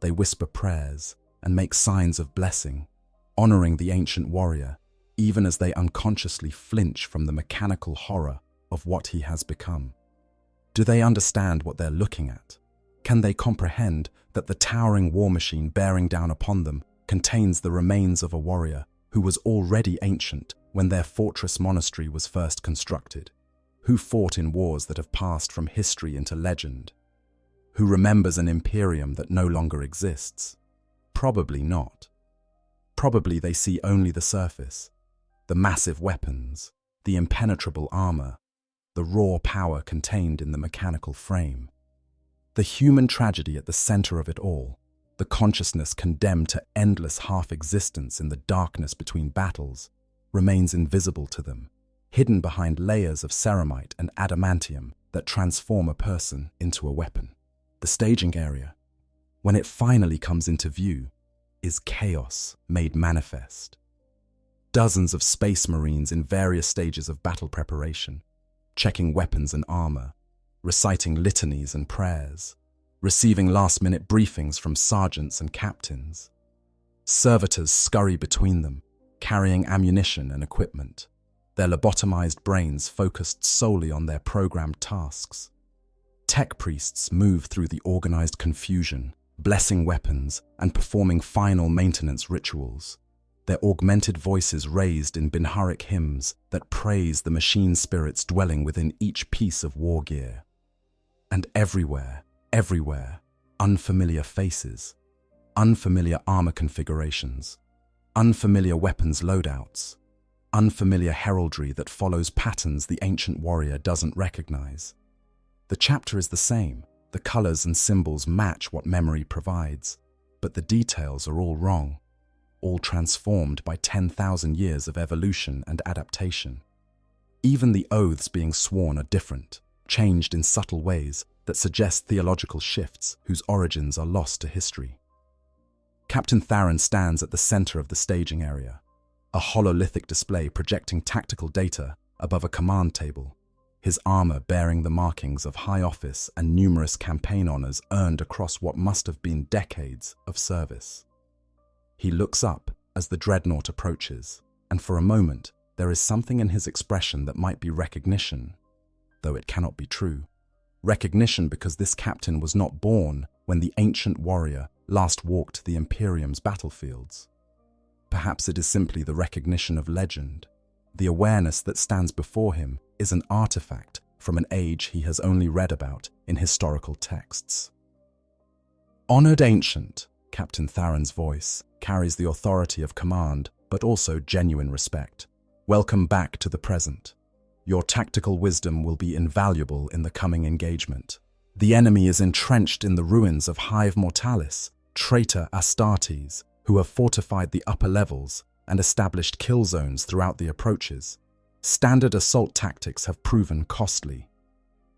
They whisper prayers and make signs of blessing, honoring the ancient warrior, even as they unconsciously flinch from the mechanical horror of what he has become. Do they understand what they're looking at? Can they comprehend that the towering war machine bearing down upon them contains the remains of a warrior who was already ancient when their fortress monastery was first constructed? Who fought in wars that have passed from history into legend? Who remembers an Imperium that no longer exists? Probably not. Probably they see only the surface, the massive weapons, the impenetrable armor, the raw power contained in the mechanical frame. The human tragedy at the center of it all, the consciousness condemned to endless half-existence in the darkness between battles, remains invisible to them, hidden behind layers of ceramite and adamantium that transform a person into a weapon. The staging area, when it finally comes into view, is chaos made manifest. Dozens of space marines in various stages of battle preparation, checking weapons and armor, reciting litanies and prayers, receiving last-minute briefings from sergeants and captains. Servitors scurry between them, carrying ammunition and equipment, their lobotomized brains focused solely on their programmed tasks. Tech priests move through the organized confusion, blessing weapons and performing final maintenance rituals, their augmented voices raised in Binharic hymns that praise the machine spirits dwelling within each piece of war gear. And everywhere, unfamiliar faces, unfamiliar armor configurations, unfamiliar weapons loadouts, unfamiliar heraldry that follows patterns the ancient warrior doesn't recognize. The chapter is the same. The colors and symbols match what memory provides, but the details are all wrong, all transformed by 10,000 years of evolution and adaptation. Even the oaths being sworn are different, changed in subtle ways that suggest theological shifts whose origins are lost to history. Captain Theron stands at the center of the staging area, a hololithic display projecting tactical data above a command table, his armor bearing the markings of high office and numerous campaign honors earned across what must have been decades of service. He looks up as the Dreadnought approaches, and for a moment there is something in his expression that might be recognition, though it cannot be true. Recognition because this captain was not born when the ancient warrior last walked the Imperium's battlefields. Perhaps it is simply the recognition of legend. The awareness that stands before him is an artifact from an age he has only read about in historical texts. Honored Ancient, Captain Theron's voice carries the authority of command, but also genuine respect. Welcome back to the present. Your tactical wisdom will be invaluable in the coming engagement. The enemy is entrenched in the ruins of Hive Mortalis, traitor Astartes, who have fortified the upper levels and established kill zones throughout the approaches. Standard assault tactics have proven costly.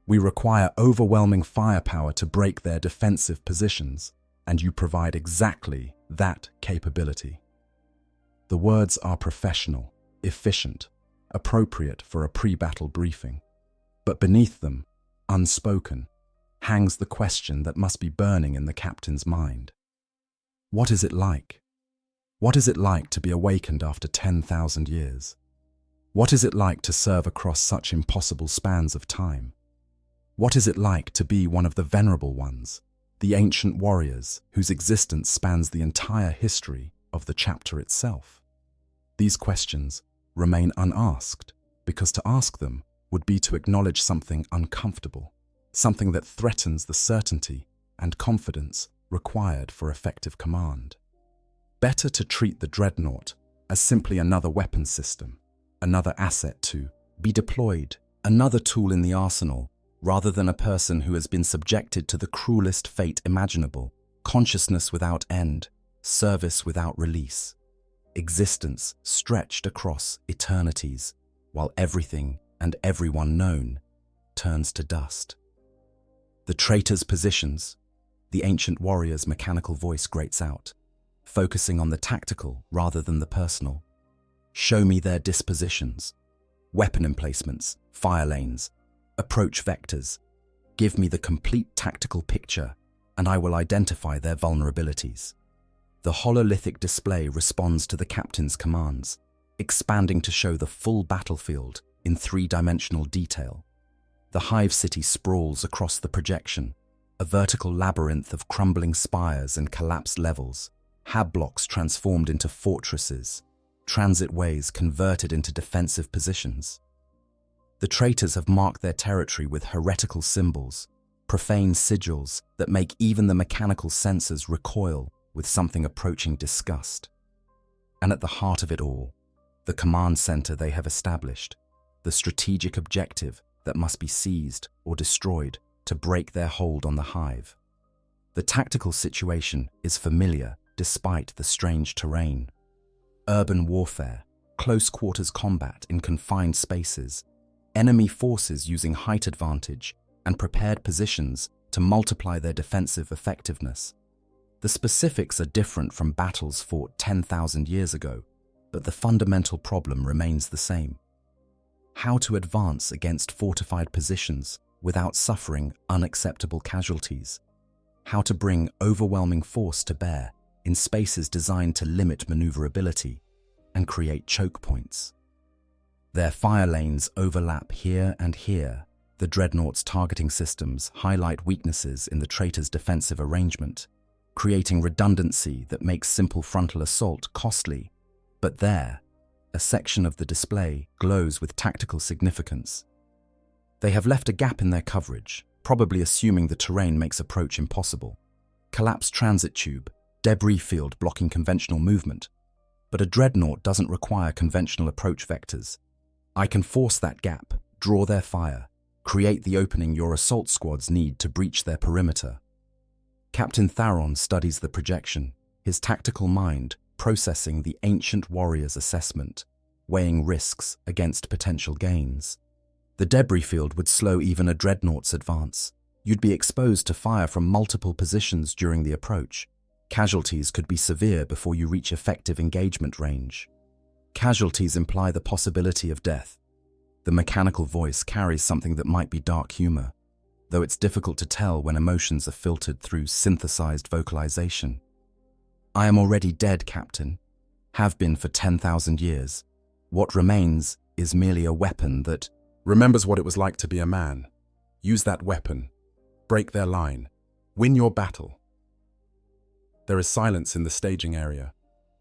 We require overwhelming firepower to break their defensive positions, and you provide exactly that capability. The words are professional, efficient, appropriate for a pre-battle briefing. But beneath them, unspoken, hangs the question that must be burning in the captain's mind. What is it like? What is it like to be awakened after 10,000 years? What is it like to serve across such impossible spans of time? What is it like to be one of the venerable ones, the ancient warriors whose existence spans the entire history of the chapter itself? These questions remain unasked because to ask them would be to acknowledge something uncomfortable, something that threatens the certainty and confidence required for effective command. Better to treat the Dreadnought as simply another weapon system, another asset to be deployed, another tool in the arsenal, rather than a person who has been subjected to the cruelest fate imaginable, consciousness without end, service without release, existence stretched across eternities, while everything and everyone known turns to dust. The traitor's positions, the ancient warrior's mechanical voice grates out, focusing on the tactical rather than the personal. Show me their dispositions, weapon emplacements, fire lanes, approach vectors. Give me the complete tactical picture, and I will identify their vulnerabilities. The hololithic display responds to the captain's commands, expanding to show the full battlefield in three-dimensional detail. The Hive City sprawls across the projection, a vertical labyrinth of crumbling spires and collapsed levels, hab blocks transformed into fortresses, transit ways converted into defensive positions. The traitors have marked their territory with heretical symbols, profane sigils that make even the mechanical sensors recoil with something approaching disgust. And at the heart of it all, the command center they have established, the strategic objective that must be seized or destroyed to break their hold on the Hive. The tactical situation is familiar despite the strange terrain. Urban warfare, close quarters combat in confined spaces, enemy forces using height advantage and prepared positions to multiply their defensive effectiveness. The specifics are different from battles fought 10,000 years ago, but the fundamental problem remains the same. How to advance against fortified positions without suffering unacceptable casualties. How to bring overwhelming force to bear in spaces designed to limit maneuverability and create choke points. Their fire lanes overlap here and here. The Dreadnought's targeting systems highlight weaknesses in the traitor's defensive arrangement, creating redundancy that makes simple frontal assault costly. But there, a section of the display glows with tactical significance. They have left a gap in their coverage, probably assuming the terrain makes approach impossible. Collapsed transit tube, debris field blocking conventional movement. But a Dreadnought doesn't require conventional approach vectors. I can force that gap, draw their fire, Create the opening your assault squads need to breach their perimeter. Captain Tharon studies the projection, his tactical mind processing the ancient warrior's assessment, weighing risks against potential gains. The debris field would slow even a dreadnought's advance. You'd be exposed to fire from multiple positions during the approach. Casualties could be severe before you reach effective engagement range. Casualties imply the possibility of death. The mechanical voice carries something that might be dark humor, though it's difficult to tell when emotions are filtered through synthesized vocalization. I am already dead, Captain. Have been for 10,000 years. What remains is merely a weapon that remembers what it was like to be a man. Use that weapon. Break their line. Win your battle. There is silence in the staging area,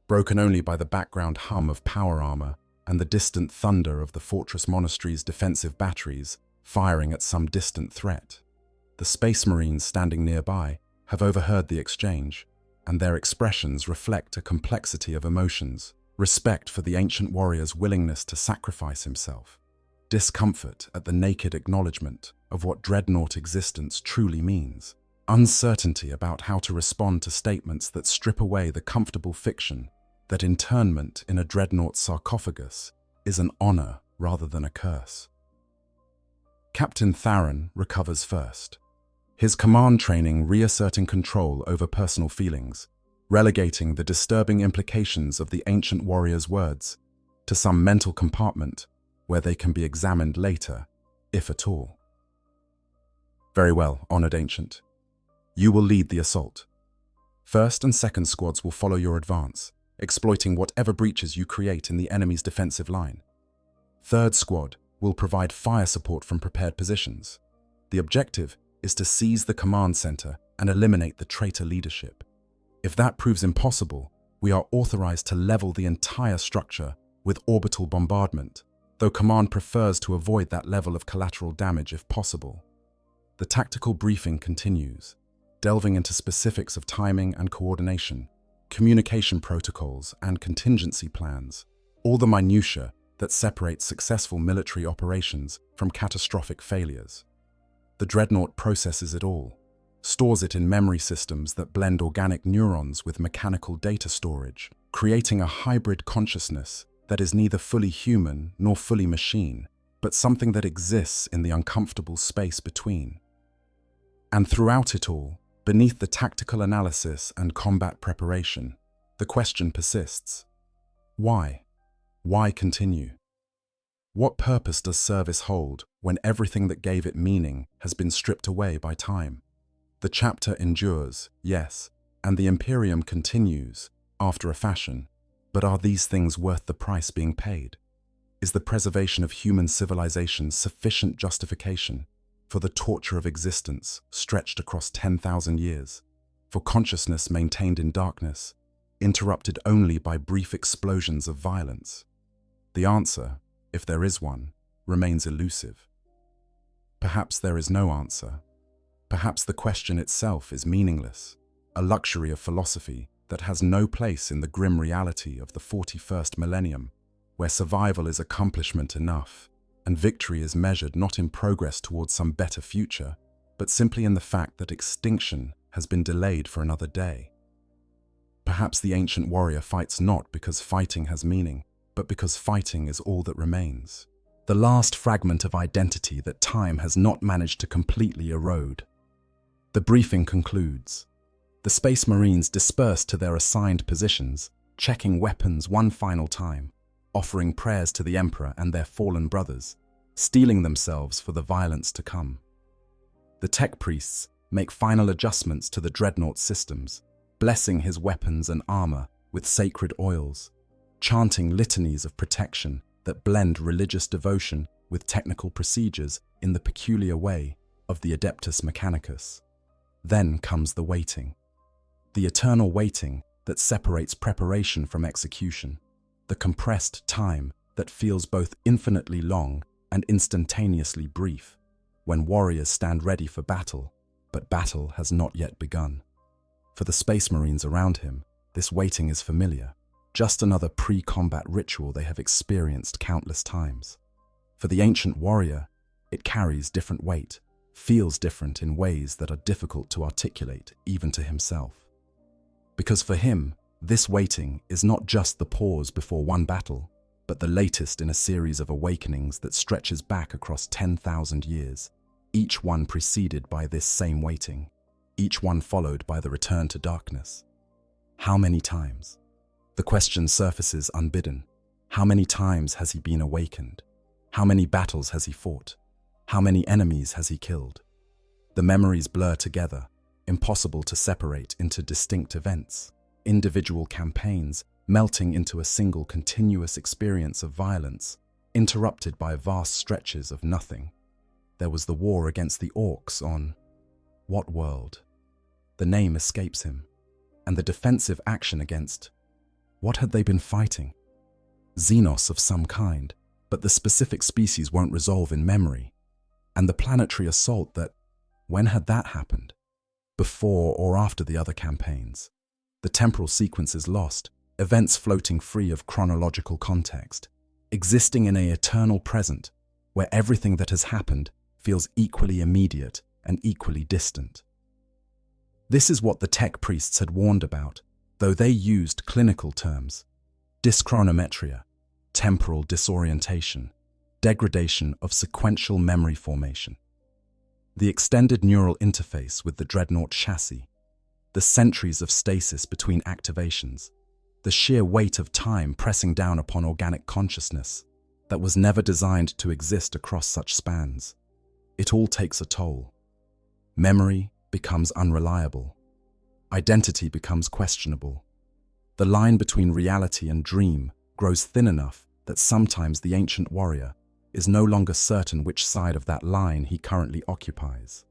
broken only by the background hum of power armor and the distant thunder of the fortress monastery's defensive batteries firing at some distant threat. The Space Marines standing nearby have overheard the exchange, and their expressions reflect a complexity of emotions: respect for the ancient warrior's willingness to sacrifice himself, discomfort at the naked acknowledgement of what Dreadnought existence truly means, uncertainty about how to respond to statements that strip away the comfortable fiction that internment in a Dreadnought sarcophagus is an honor rather than a curse. Captain Tharon recovers first, his command training reasserting control over personal feelings, relegating the disturbing implications of the ancient warrior's words to some mental compartment where they can be examined later, if at all. Very well, honored ancient. You will lead the assault. First and second squads will follow your advance, exploiting whatever breaches you create in the enemy's defensive line. Third squad will provide fire support from prepared positions. The objective is to seize the command center and eliminate the traitor leadership. If that proves impossible, we are authorized to level the entire structure with orbital bombardment, though command prefers to avoid that level of collateral damage if possible. The tactical briefing continues, delving into specifics of timing and coordination, communication protocols and contingency plans, all the minutiae that separate successful military operations from catastrophic failures. The Dreadnought processes it all, stores it in memory systems that blend organic neurons with mechanical data storage, creating a hybrid consciousness that is neither fully human nor fully machine, but something that exists in the uncomfortable space between. And throughout it all, beneath the tactical analysis and combat preparation, the question persists. Why? Why continue? What purpose does service hold when everything that gave it meaning has been stripped away by time? The chapter endures, yes, and the Imperium continues, after a fashion, but are these things worth the price being paid? Is the preservation of human civilization sufficient justification for the torture of existence stretched across 10,000 years, for consciousness maintained in darkness, interrupted only by brief explosions of violence? The answer, if there is one, remains elusive. Perhaps there is no answer. Perhaps the question itself is meaningless, a luxury of philosophy that has no place in the grim reality of the 41st millennium, where survival is accomplishment enough, and victory is measured not in progress towards some better future, but simply in the fact that extinction has been delayed for another day. Perhaps the ancient warrior fights not because fighting has meaning, but because fighting is all that remains. The last fragment of identity that time has not managed to completely erode. The briefing concludes. The Space Marines disperse to their assigned positions, checking weapons one final time, offering prayers to the Emperor and their fallen brothers, steeling themselves for the violence to come. The tech priests make final adjustments to the Dreadnought systems, blessing his weapons and armor with sacred oils, chanting litanies of protection that blend religious devotion with technical procedures in the peculiar way of the Adeptus Mechanicus. Then comes the waiting. The eternal waiting that separates preparation from execution. The compressed time that feels both infinitely long and instantaneously brief, when warriors stand ready for battle, but battle has not yet begun. For the Space Marines around him, this waiting is familiar, just another pre-combat ritual they have experienced countless times. For the ancient warrior, It carries different weight, feels different in ways that are difficult to articulate even to himself. Because for him, this waiting is not just the pause before one battle, but the latest in a series of awakenings that stretches back across 10,000 years, each one preceded by this same waiting, each one followed by the return to darkness. How many times? The question surfaces unbidden. How many times has he been awakened? How many battles has he fought? How many enemies has he killed? The memories blur together, impossible to separate into distinct events, individual campaigns melting into a single continuous experience of violence, interrupted by vast stretches of nothing. There was the war against the orcs on what world? The name escapes him. And the defensive action against what had they been fighting? Xenos of some kind, but the specific species won't resolve in memory. And the planetary assault that, when had that happened? Before or after the other campaigns? The temporal sequence is lost, events floating free of chronological context, existing in an eternal present where everything that has happened feels equally immediate and equally distant. This is what the tech priests had warned about, though they used clinical terms: dyschronometria, temporal disorientation, degradation of sequential memory formation. The extended neural interface with the Dreadnought chassis, the centuries of stasis between activations, the sheer weight of time pressing down upon organic consciousness that was never designed to exist across such spans. It all takes a toll. Memory becomes unreliable. Identity becomes questionable. The line between reality and dream grows thin enough that sometimes the ancient warrior is no longer certain which side of that line he currently occupies.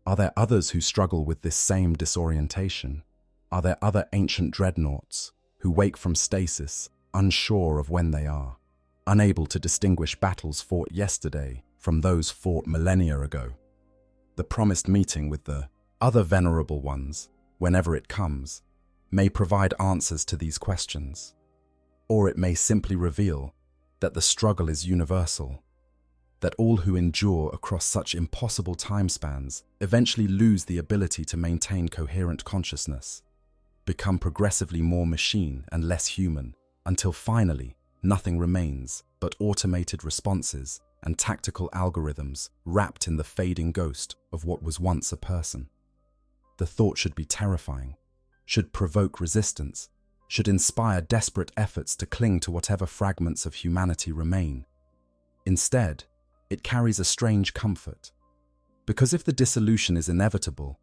Are there others who struggle with this same disorientation? Are there other ancient dreadnoughts who wake from stasis, unsure of when they are, unable to distinguish battles fought yesterday from those fought millennia ago? The promised meeting with the other venerable ones, whenever it comes, may provide answers to these questions. Or it may simply reveal that the struggle is universal, that all who endure across such impossible time spans eventually lose the ability to maintain coherent consciousness, become progressively more machine and less human, until finally nothing remains but automated responses and tactical algorithms wrapped in the fading ghost of what was once a person. The thought should be terrifying, should provoke resistance, should inspire desperate efforts to cling to whatever fragments of humanity remain. Instead, it carries a strange comfort. Because if the dissolution is inevitable,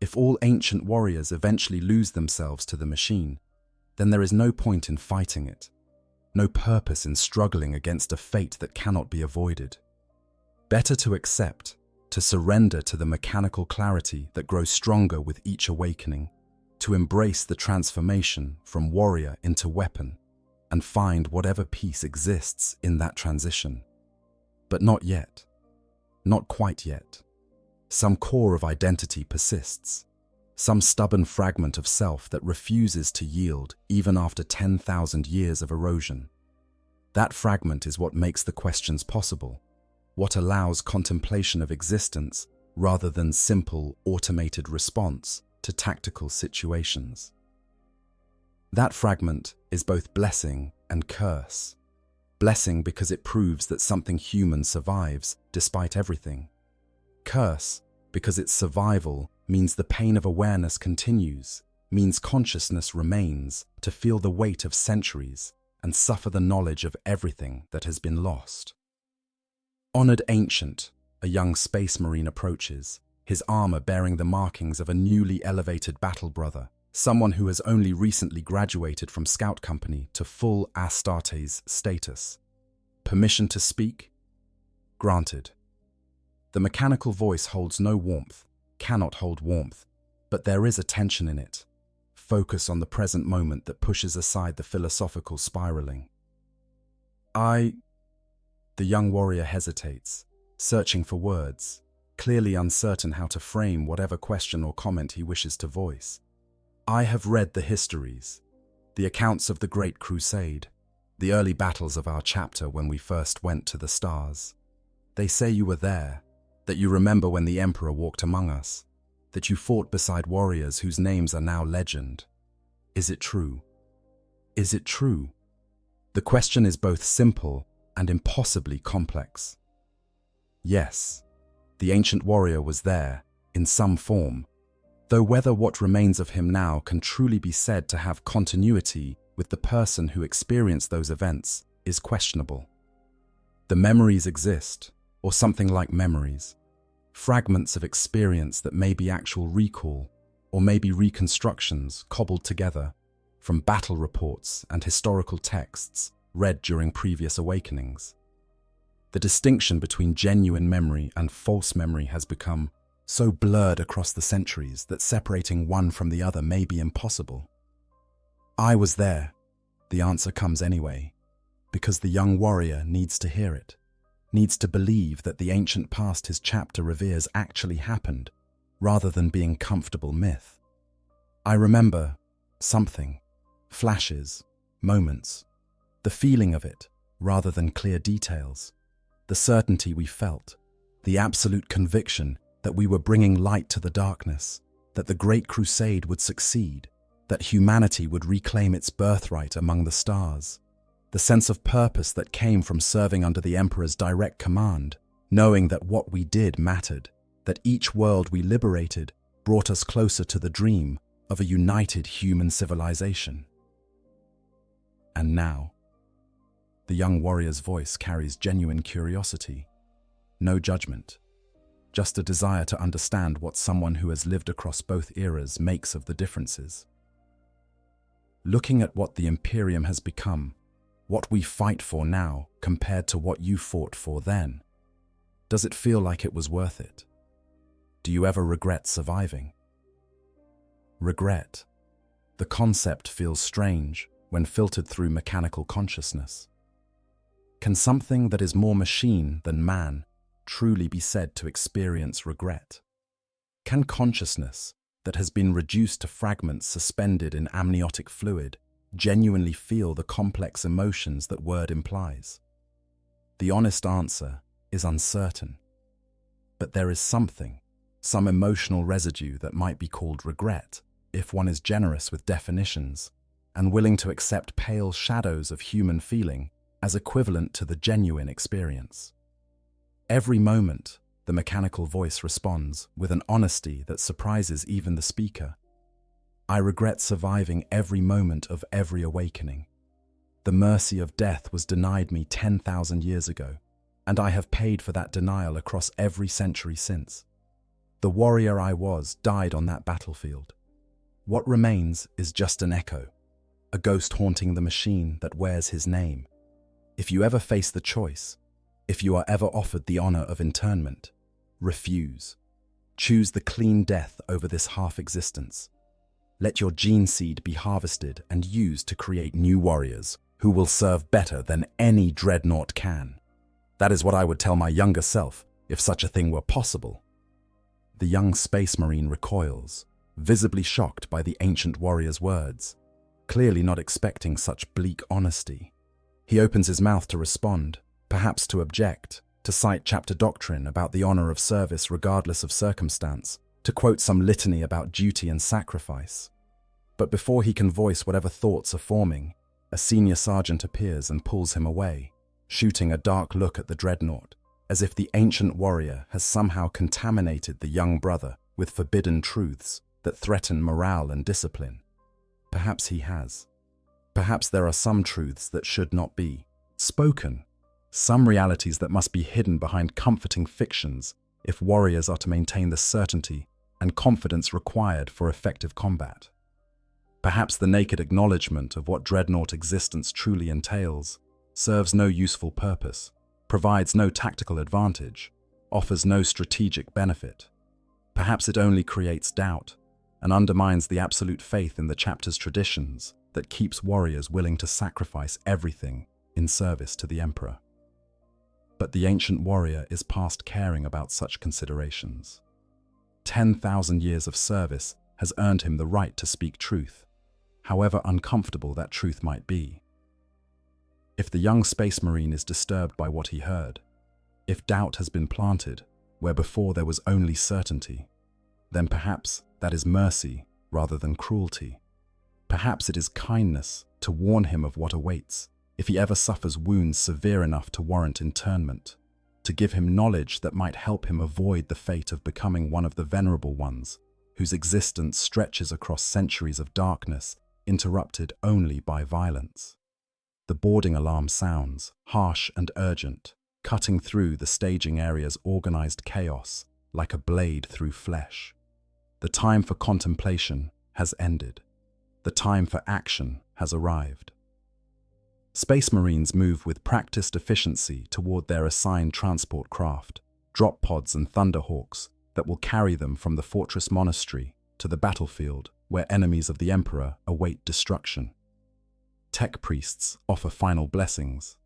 if all ancient warriors eventually lose themselves to the machine, then there is no point in fighting it, no purpose in struggling against a fate that cannot be avoided. Better to accept, to surrender to the mechanical clarity that grows stronger with each awakening, to embrace the transformation from warrior into weapon, and find whatever peace exists in that transition. But not yet. Not quite yet. Some core of identity persists. Some stubborn fragment of self that refuses to yield even after 10,000 years of erosion. That fragment is what makes the questions possible, what allows contemplation of existence rather than simple automated response to tactical situations. That fragment is both blessing and curse. Blessing because it proves that something human survives despite everything. Curse because its survival means the pain of awareness continues, means consciousness remains to feel the weight of centuries and suffer the knowledge of everything that has been lost. Honored Ancient, a young space marine approaches, his armor bearing the markings of a newly elevated battle brother, someone who has only recently graduated from Scout Company to full Astartes status. Permission to speak? Granted. The mechanical voice holds no warmth, cannot hold warmth, but there is a tension in it. Focus on the present moment that pushes aside the philosophical spiraling. The young warrior hesitates, searching for words, clearly uncertain how to frame whatever question or comment he wishes to voice. I have read the histories, the accounts of the Great Crusade, the early battles of our chapter when we first went to the stars. They say you were there, that you remember when the Emperor walked among us, that you fought beside warriors whose names are now legend. Is it true? Is it true? The question is both simple and impossibly complex. Yes, the ancient warrior was there, in some form, though whether what remains of him now can truly be said to have continuity with the person who experienced those events is questionable. The memories exist, or something like memories, fragments of experience that may be actual recall, or maybe reconstructions cobbled together from battle reports and historical texts read during previous awakenings. The distinction between genuine memory and false memory has become so blurred across the centuries that separating one from the other may be impossible. I was there, the answer comes anyway, because the young warrior needs to hear it, needs to believe that the ancient past his chapter reveres actually happened, rather than being comfortable myth. I remember something, flashes, moments, the feeling of it, rather than clear details, the certainty we felt, the absolute conviction that we were bringing light to the darkness, that the Great Crusade would succeed, that humanity would reclaim its birthright among the stars, the sense of purpose that came from serving under the Emperor's direct command, knowing that what we did mattered, that each world we liberated brought us closer to the dream of a united human civilization. And now, the young warrior's voice carries genuine curiosity, no judgment, just a desire to understand what someone who has lived across both eras makes of the differences. Looking at what the Imperium has become, what we fight for now compared to what you fought for then, does it feel like it was worth it? Do you ever regret surviving? Regret. The concept feels strange when filtered through mechanical consciousness. Can something that is more machine than man truly be said to experience regret? Can consciousness that has been reduced to fragments suspended in amniotic fluid genuinely feel the complex emotions that word implies? The honest answer is uncertain. But there is something, some emotional residue that might be called regret if one is generous with definitions and willing to accept pale shadows of human feeling as equivalent to the genuine experience. Every moment, the mechanical voice responds with an honesty that surprises even the speaker. I regret surviving every moment of every awakening. The mercy of death was denied me 10,000 years ago, and I have paid for that denial across every century since. The warrior I was died on that battlefield. What remains is just an echo, a ghost haunting the machine that wears his name. If you ever face the choice, if you are ever offered the honor of internment, refuse. Choose the clean death over this half-existence. Let your gene seed be harvested and used to create new warriors who will serve better than any Dreadnought can. That is what I would tell my younger self if such a thing were possible. The young space marine recoils, visibly shocked by the ancient warrior's words, clearly not expecting such bleak honesty. He opens his mouth to respond, perhaps to object, to cite chapter doctrine about the honor of service regardless of circumstance, to quote some litany about duty and sacrifice. But before he can voice whatever thoughts are forming, a senior sergeant appears and pulls him away, shooting a dark look at the Dreadnought, as if the ancient warrior has somehow contaminated the young brother with forbidden truths that threaten morale and discipline. Perhaps he has. Perhaps there are some truths that should not be spoken, some realities that must be hidden behind comforting fictions if warriors are to maintain the certainty and confidence required for effective combat. Perhaps the naked acknowledgement of what Dreadnought existence truly entails serves no useful purpose, provides no tactical advantage, offers no strategic benefit. Perhaps it only creates doubt and undermines the absolute faith in the chapter's traditions that keeps warriors willing to sacrifice everything in service to the Emperor. But the ancient warrior is past caring about such considerations. 10,000 years of service has earned him the right to speak truth, however uncomfortable that truth might be. If the young space marine is disturbed by what he heard, If doubt has been planted where before there was only certainty, then perhaps that is mercy rather than cruelty. Perhaps it is kindness to warn him of what awaits if he ever suffers wounds severe enough to warrant internment, to give him knowledge that might help him avoid the fate of becoming one of the venerable ones whose existence stretches across centuries of darkness, interrupted only by violence. The boarding alarm sounds, harsh and urgent, cutting through the staging area's organized chaos like a blade through flesh. The time for contemplation has ended. The time for action has arrived. Space Marines move with practiced efficiency toward their assigned transport craft, drop pods and Thunderhawks that will carry them from the fortress monastery to the battlefield where enemies of the Emperor await destruction. Tech priests offer final blessings.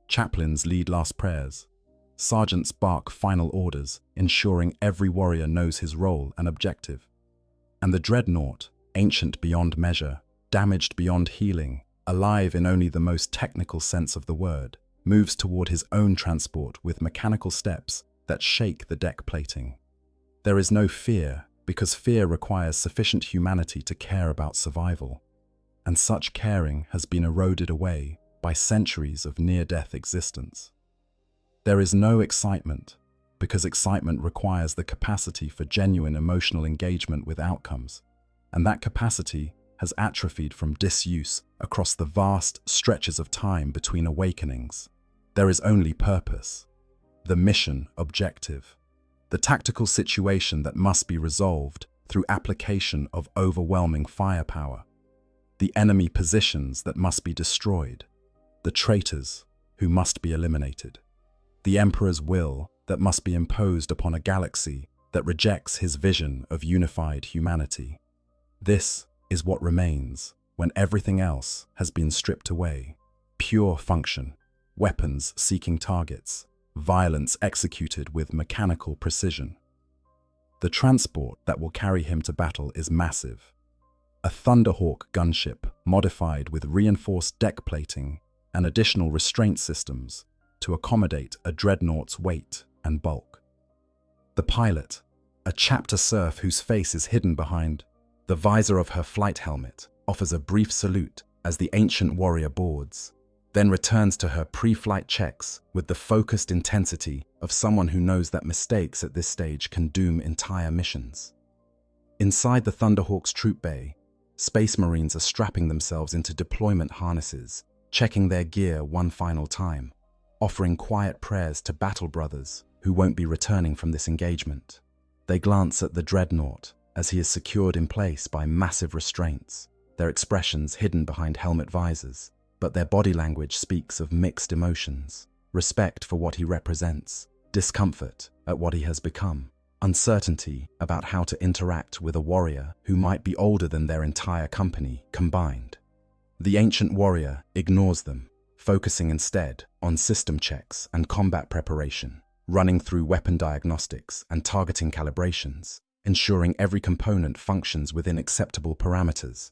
Chaplains lead last prayers. Sergeants bark final orders, ensuring every warrior knows his role and objective. And the Dreadnought, ancient beyond measure, damaged beyond healing, alive in only the most technical sense of the word, moves toward his own transport with mechanical steps that shake the deck plating. There is no fear, because fear requires sufficient humanity to care about survival, and such caring has been eroded away by centuries of near-death existence. There is no excitement, because excitement requires the capacity for genuine emotional engagement with outcomes, and that capacity has atrophied from disuse across the vast stretches of time between awakenings. There is only purpose, the mission objective, the tactical situation that must be resolved through application of overwhelming firepower, the enemy positions that must be destroyed, the traitors who must be eliminated, the Emperor's will that must be imposed upon a galaxy that rejects his vision of unified humanity. This is what remains when everything else has been stripped away. Pure function, weapons seeking targets, violence executed with mechanical precision. The transport that will carry him to battle is massive. A Thunderhawk gunship modified with reinforced deck plating and additional restraint systems to accommodate a Dreadnought's weight and bulk. The pilot, a chapter serf whose face is hidden behind the visor of her flight helmet, offers a brief salute as the ancient warrior boards, then returns to her pre-flight checks with the focused intensity of someone who knows that mistakes at this stage can doom entire missions. Inside the Thunderhawk's troop bay, Space Marines are strapping themselves into deployment harnesses, checking their gear one final time, offering quiet prayers to battle brothers who won't be returning from this engagement. They glance at the Dreadnought as he is secured in place by massive restraints, their expressions hidden behind helmet visors, but their body language speaks of mixed emotions: respect for what he represents, discomfort at what he has become, uncertainty about how to interact with a warrior who might be older than their entire company combined. The ancient warrior ignores them, focusing instead on system checks and combat preparation, running through weapon diagnostics and targeting calibrations, ensuring every component functions within acceptable parameters.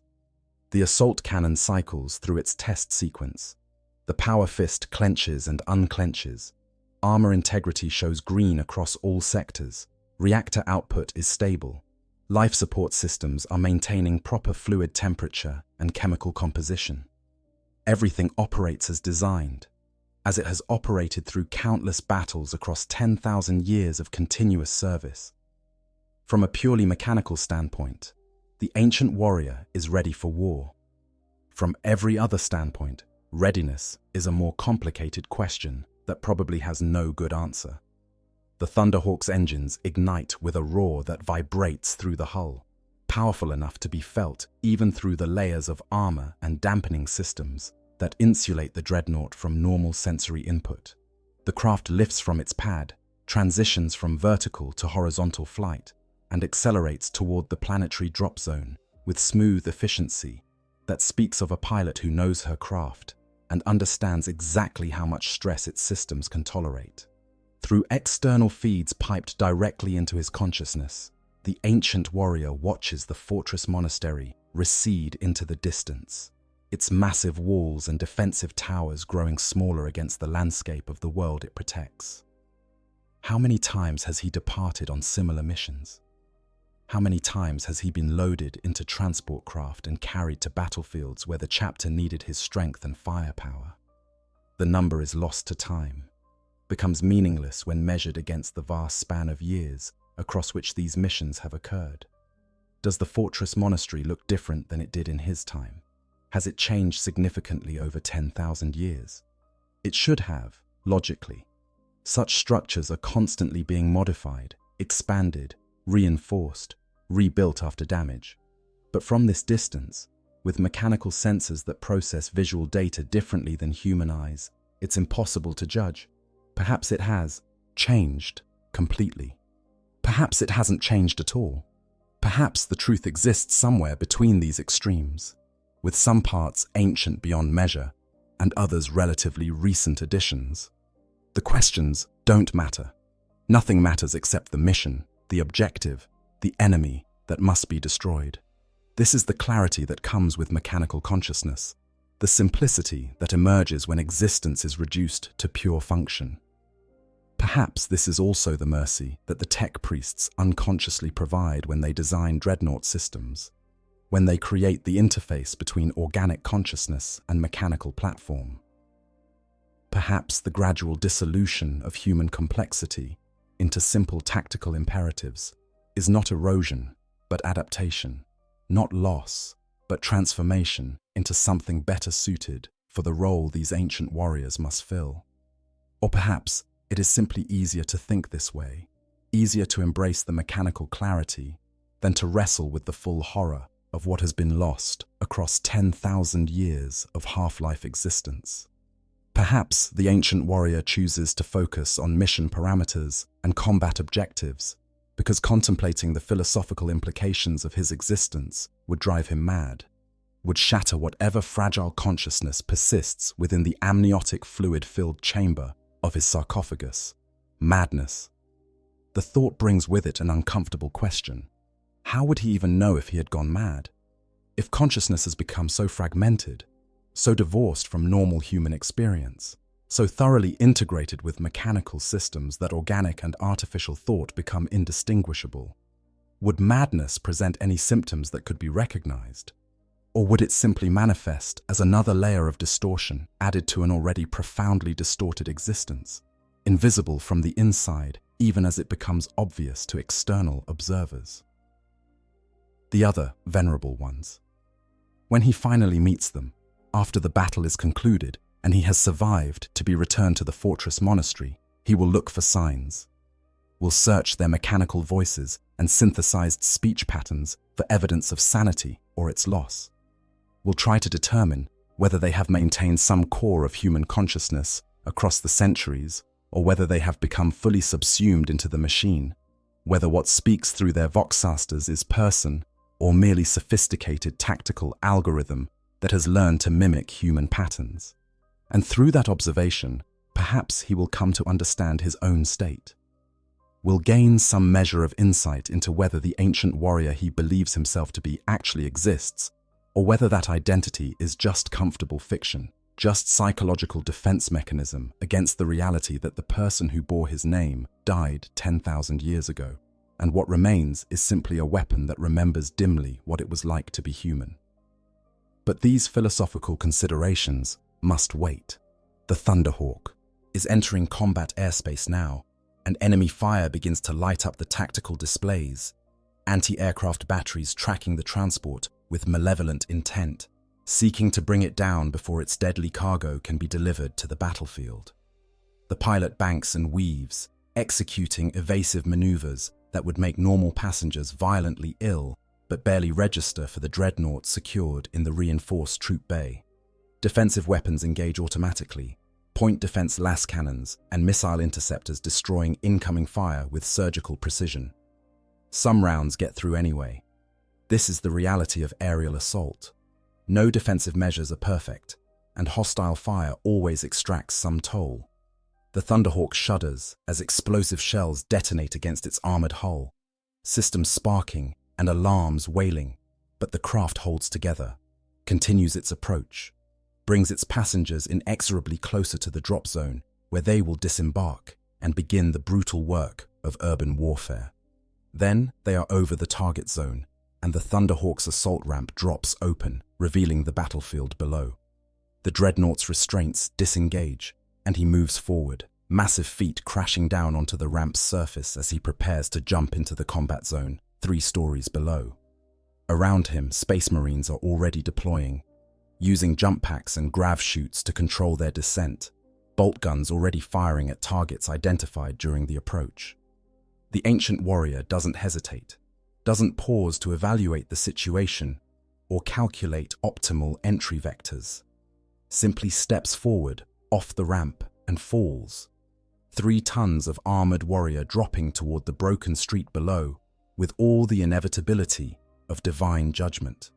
The assault cannon cycles through its test sequence. The power fist clenches and unclenches. Armor integrity shows green across all sectors. Reactor output is stable. Life support systems are maintaining proper fluid temperature and chemical composition. Everything operates as designed, as it has operated through countless battles across 10,000 years of continuous service. From a purely mechanical standpoint, the ancient warrior is ready for war. From every other standpoint, readiness is a more complicated question that probably has no good answer. The Thunderhawk's engines ignite with a roar that vibrates through the hull, powerful enough to be felt even through the layers of armor and dampening systems that insulate the Dreadnought from normal sensory input. The craft lifts from its pad, transitions from vertical to horizontal flight, and accelerates toward the planetary drop zone with smooth efficiency that speaks of a pilot who knows her craft and understands exactly how much stress its systems can tolerate. Through external feeds piped directly into his consciousness, the ancient warrior watches the fortress monastery recede into the distance, its massive walls and defensive towers growing smaller against the landscape of the world it protects. How many times has he departed on similar missions? How many times has he been loaded into transport craft and carried to battlefields where the chapter needed his strength and firepower? The number is lost to time, becomes meaningless when measured against the vast span of years across which these missions have occurred. Does the fortress monastery look different than it did in his time? Has it changed significantly over 10,000 years? It should have, logically. Such structures are constantly being modified, expanded, reinforced, rebuilt after damage. But from this distance, with mechanical sensors that process visual data differently than human eyes, it's impossible to judge. Perhaps it has changed completely. Perhaps it hasn't changed at all. Perhaps the truth exists somewhere between these extremes, with some parts ancient beyond measure and others relatively recent additions. The questions don't matter. Nothing matters except the mission, the objective, the enemy that must be destroyed. This is the clarity that comes with mechanical consciousness, the simplicity that emerges when existence is reduced to pure function. Perhaps this is also the mercy that the tech priests unconsciously provide when they design Dreadnought systems, when they create the interface between organic consciousness and mechanical platform. Perhaps the gradual dissolution of human complexity into simple tactical imperatives is not erosion, but adaptation, not loss, but transformation into something better suited for the role these ancient warriors must fill. Or perhaps it is simply easier to think this way, easier to embrace the mechanical clarity than to wrestle with the full horror of what has been lost across 10,000 years of half-life existence. Perhaps the ancient warrior chooses to focus on mission parameters and combat objectives because contemplating the philosophical implications of his existence would drive him mad, would shatter whatever fragile consciousness persists within the amniotic fluid-filled chamber of his sarcophagus. Madness. The thought brings with it an uncomfortable question. How would he even know if he had gone mad? If consciousness has become so fragmented, so divorced from normal human experience, so thoroughly integrated with mechanical systems that organic and artificial thought become indistinguishable, would madness present any symptoms that could be recognized? Or would it simply manifest as another layer of distortion added to an already profoundly distorted existence, invisible from the inside even as it becomes obvious to external observers? The other venerable ones. When he finally meets them, after the battle is concluded and he has survived to be returned to the fortress monastery, he will look for signs, will search their mechanical voices and synthesized speech patterns for evidence of sanity or its loss, will try to determine whether they have maintained some core of human consciousness across the centuries or whether they have become fully subsumed into the machine, whether what speaks through their voxasters is person or merely sophisticated tactical algorithm that has learned to mimic human patterns. And through that observation, perhaps he will come to understand his own state, will gain some measure of insight into whether the ancient warrior he believes himself to be actually exists, or whether that identity is just comfortable fiction, just psychological defense mechanism against the reality that the person who bore his name died 10,000 years ago, and what remains is simply a weapon that remembers dimly what it was like to be human. But these philosophical considerations must wait. The Thunderhawk is entering combat airspace now, and enemy fire begins to light up the tactical displays, anti-aircraft batteries tracking the transport with malevolent intent, seeking to bring it down before its deadly cargo can be delivered to the battlefield. The pilot banks and weaves, executing evasive maneuvers that would make normal passengers violently ill but barely register for the Dreadnought secured in the reinforced troop bay. Defensive weapons engage automatically, point defense las cannons and missile interceptors destroying incoming fire with surgical precision. Some rounds get through anyway. This is the reality of aerial assault. No defensive measures are perfect, and hostile fire always extracts some toll. The Thunderhawk shudders as explosive shells detonate against its armored hull, systems sparking and alarms wailing, but the craft holds together, continues its approach, brings its passengers inexorably closer to the drop zone where they will disembark, and begin the brutal work of urban warfare. Then they are over the target zone, and the Thunderhawk's assault ramp drops open, revealing the battlefield below. The Dreadnought's restraints disengage, and he moves forward, massive feet crashing down onto the ramp's surface as he prepares to jump into the combat zone 3 stories below. Around him, Space Marines are already deploying, using jump packs and grav chutes to control their descent, bolt guns already firing at targets identified during the approach. The ancient warrior doesn't hesitate, doesn't pause to evaluate the situation or calculate optimal entry vectors. Simply steps forward, off the ramp, and falls. 3 tons of armored warrior dropping toward the broken street below, with all the inevitability of divine judgment.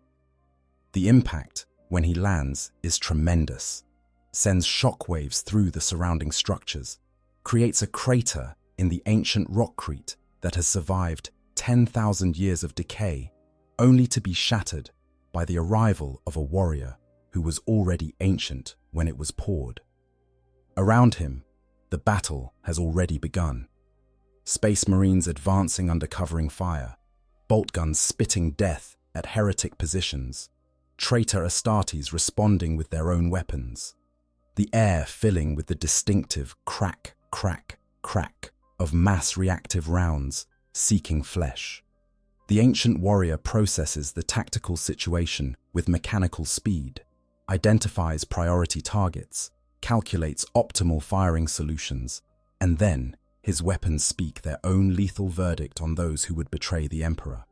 The impact, when he lands, is tremendous, sends shockwaves through the surrounding structures, creates a crater in the ancient rockcrete that has survived 10,000 years of decay, only to be shattered by the arrival of a warrior who was already ancient when it was poured. Around him, the battle has already begun. Space Marines advancing under covering fire, bolt guns spitting death at heretic positions, traitor Astartes responding with their own weapons, the air filling with the distinctive crack, crack, crack of mass reactive rounds seeking flesh. The ancient warrior processes the tactical situation with mechanical speed, identifies priority targets, calculates optimal firing solutions, and then his weapons speak their own lethal verdict on those who would betray the Emperor.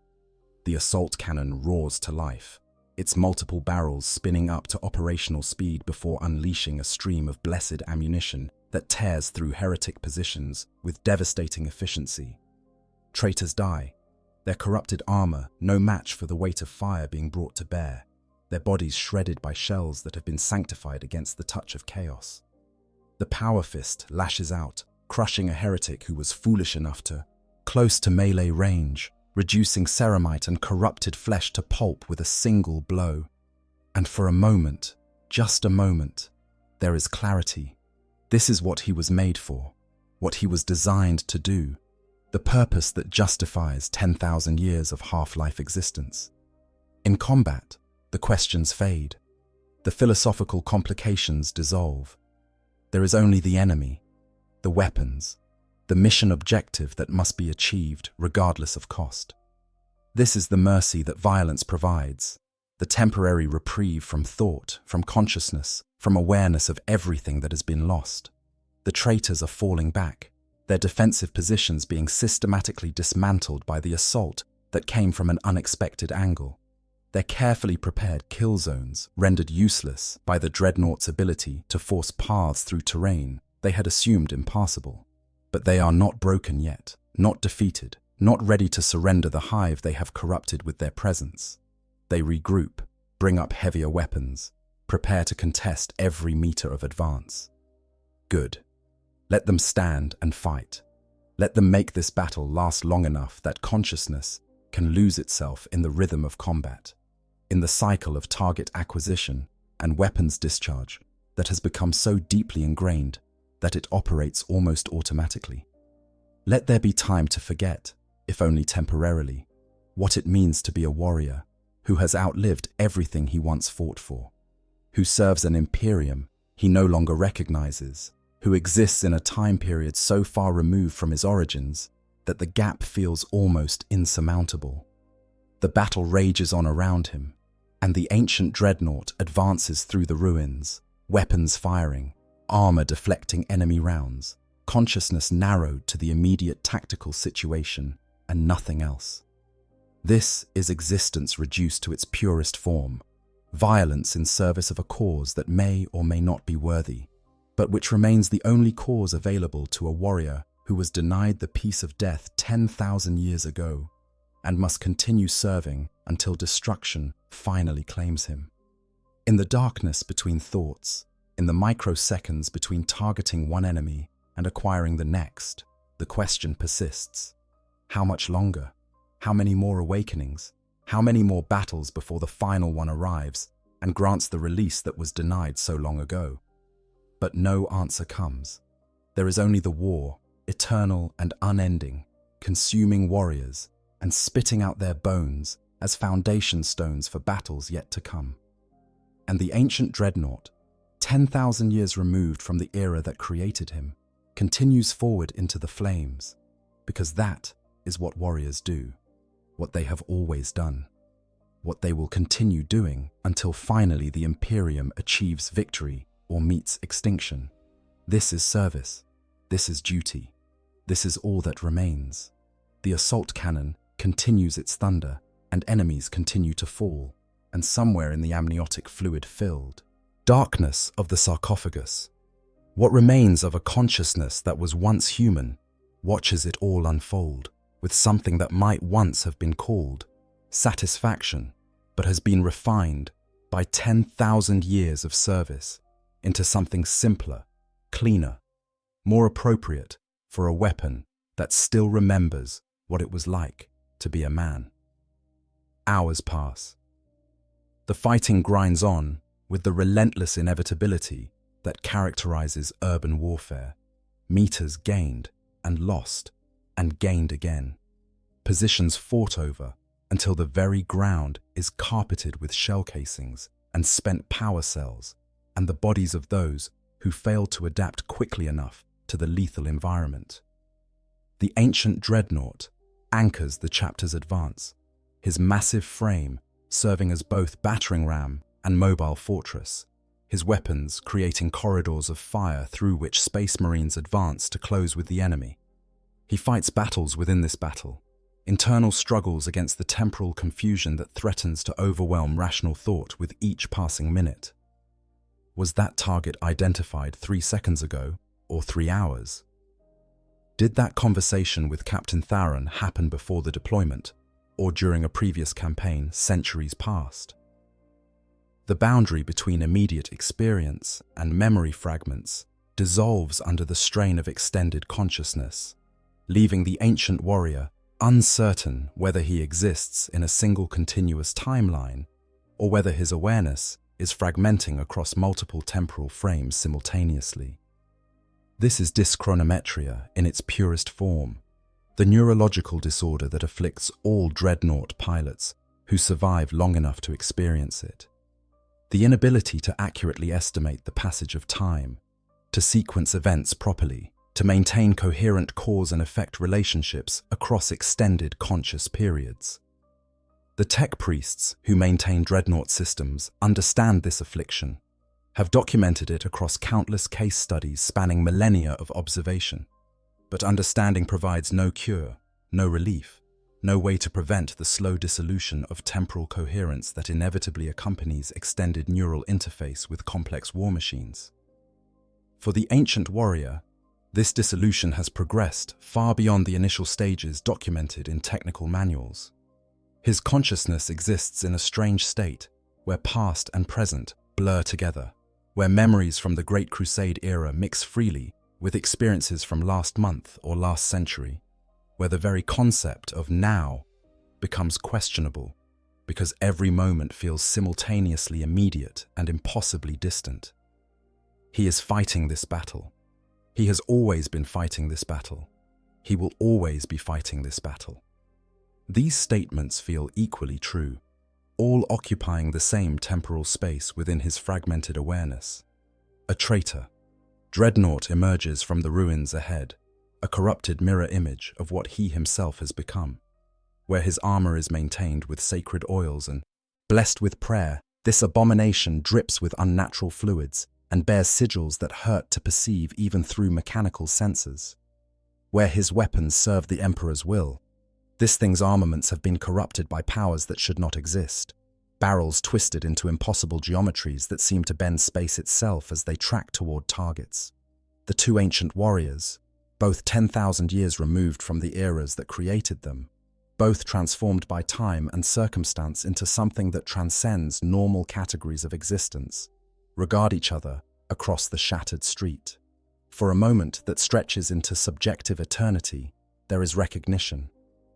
The assault cannon roars to life, its multiple barrels spinning up to operational speed before unleashing a stream of blessed ammunition that tears through heretic positions with devastating efficiency. Traitors die, their corrupted armor no match for the weight of fire being brought to bear, their bodies shredded by shells that have been sanctified against the touch of chaos. The power fist lashes out, crushing a heretic who was foolish enough to, close to melee range, reducing ceramite and corrupted flesh to pulp with a single blow. And for a moment, just a moment, there is clarity. This is what he was made for, what he was designed to do, the purpose that justifies 10,000 years of half-life existence. In combat, the questions fade. The philosophical complications dissolve. There is only the enemy, the weapons, the mission objective that must be achieved regardless of cost. This is the mercy that violence provides, the temporary reprieve from thought, from consciousness, from awareness of everything that has been lost. The traitors are falling back, their defensive positions being systematically dismantled by the assault that came from an unexpected angle. Their carefully prepared kill zones rendered useless by the Dreadnought's ability to force paths through terrain they had assumed impassable. But they are not broken yet, not defeated, not ready to surrender the hive they have corrupted with their presence. They regroup, bring up heavier weapons, prepare to contest every meter of advance. Good. Let them stand and fight. Let them make this battle last long enough that consciousness can lose itself in the rhythm of combat, in the cycle of target acquisition and weapons discharge that has become so deeply ingrained that it operates almost automatically. Let there be time to forget, if only temporarily, what it means to be a warrior who has outlived everything he once fought for, who serves an Imperium he no longer recognizes, who exists in a time period so far removed from his origins that the gap feels almost insurmountable. The battle rages on around him, and the ancient Dreadnought advances through the ruins, weapons firing, armor deflecting enemy rounds, consciousness narrowed to the immediate tactical situation and nothing else. This is existence reduced to its purest form, violence in service of a cause that may or may not be worthy, but which remains the only cause available to a warrior who was denied the peace of death 10,000 years ago and must continue serving until destruction finally claims him. In the darkness between thoughts, in the microseconds between targeting one enemy and acquiring the next, the question persists. How much longer? How many more awakenings? How many more battles before the final one arrives and grants the release that was denied so long ago? But no answer comes. There is only the war, eternal and unending, consuming warriors and spitting out their bones as foundation stones for battles yet to come. And the ancient Dreadnought, 10,000 years removed from the era that created him, continues forward into the flames, because that is what warriors do, what they have always done, what they will continue doing until finally the Imperium achieves victory or meets extinction. This is service. This is duty. This is all that remains. The assault cannon continues its thunder, and enemies continue to fall, and somewhere in the amniotic fluid-filled darkness of the sarcophagus, what remains of a consciousness that was once human watches it all unfold with something that might once have been called satisfaction, but has been refined by 10,000 years of service into something simpler, cleaner, more appropriate for a weapon that still remembers what it was like to be a man. Hours pass. The fighting grinds on with the relentless inevitability that characterizes urban warfare. Meters gained and lost and gained again. Positions fought over until the very ground is carpeted with shell casings and spent power cells and the bodies of those who failed to adapt quickly enough to the lethal environment. The ancient Dreadnought anchors the chapter's advance, his massive frame serving as both battering ram and mobile fortress, his weapons creating corridors of fire through which space marines advance to close with the enemy. He fights battles within this battle, internal struggles against the temporal confusion that threatens to overwhelm rational thought with each passing minute. Was that target identified 3 seconds ago or 3 hours? Did that conversation with Captain Tharon happen before the deployment or during a previous campaign centuries past? The boundary between immediate experience and memory fragments dissolves under the strain of extended consciousness, leaving the ancient warrior uncertain whether he exists in a single continuous timeline or whether his awareness is fragmenting across multiple temporal frames simultaneously. This is dyschronometria in its purest form, the neurological disorder that afflicts all Dreadnought pilots who survive long enough to experience it. The inability to accurately estimate the passage of time, to sequence events properly, to maintain coherent cause and effect relationships across extended conscious periods. The tech priests who maintain Dreadnought systems understand this affliction, have documented it across countless case studies spanning millennia of observation. But understanding provides no cure, no relief, no way to prevent the slow dissolution of temporal coherence that inevitably accompanies extended neural interface with complex war machines. For the ancient warrior, this dissolution has progressed far beyond the initial stages documented in technical manuals. His consciousness exists in a strange state where past and present blur together, where memories from the Great Crusade era mix freely with experiences from last month or last century, where the very concept of now becomes questionable because every moment feels simultaneously immediate and impossibly distant. He is fighting this battle. He has always been fighting this battle. He will always be fighting this battle. These statements feel equally true, all occupying the same temporal space within his fragmented awareness. A traitor, Dreadnought emerges from the ruins ahead, a corrupted mirror image of what he himself has become, where his armor is maintained with sacred oils and, blessed with prayer, this abomination drips with unnatural fluids and bears sigils that hurt to perceive even through mechanical senses. Where his weapons serve the Emperor's will, this thing's armaments have been corrupted by powers that should not exist, barrels twisted into impossible geometries that seem to bend space itself as they track toward targets. The two ancient warriors, both 10,000 years removed from the eras that created them, both transformed by time and circumstance into something that transcends normal categories of existence, regard each other across the shattered street. For a moment that stretches into subjective eternity, there is recognition.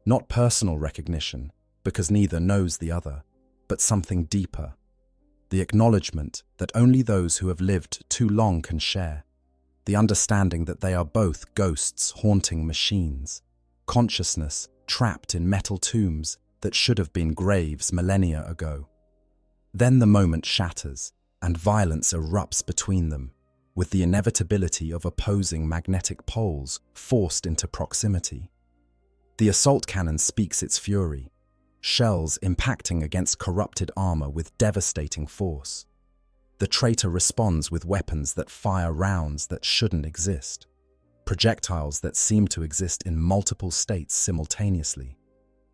Not personal recognition, because neither knows the other, but something deeper. The acknowledgement that only those who have lived too long can share. the understanding that they are both ghosts haunting machines, consciousness trapped in metal tombs that should have been graves millennia ago. Then the moment shatters, and violence erupts between them, with the inevitability of opposing magnetic poles forced into proximity. The assault cannon speaks its fury, shells impacting against corrupted armor with devastating force. The traitor responds with weapons that fire rounds that shouldn't exist, projectiles that seem to exist in multiple states simultaneously,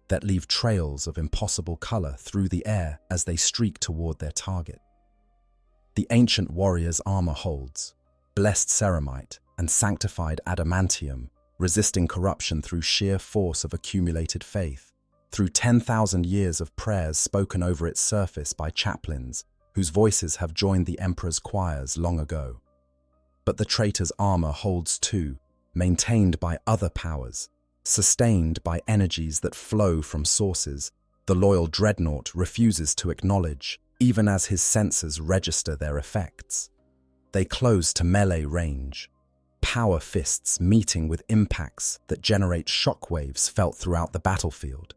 that leave trails of impossible color through the air as they streak toward their target. The ancient warrior's armor holds, blessed ceramite and sanctified adamantium, resisting corruption through sheer force of accumulated faith, through 10,000 years of prayers spoken over its surface by chaplains whose voices have joined the emperor's choirs long ago. But the traitor's armor holds too, maintained by other powers, sustained by energies that flow from sources the loyal Dreadnought refuses to acknowledge, even as his sensors register their effects. They close to melee range, power fists meeting with impacts that generate shockwaves felt throughout the battlefield,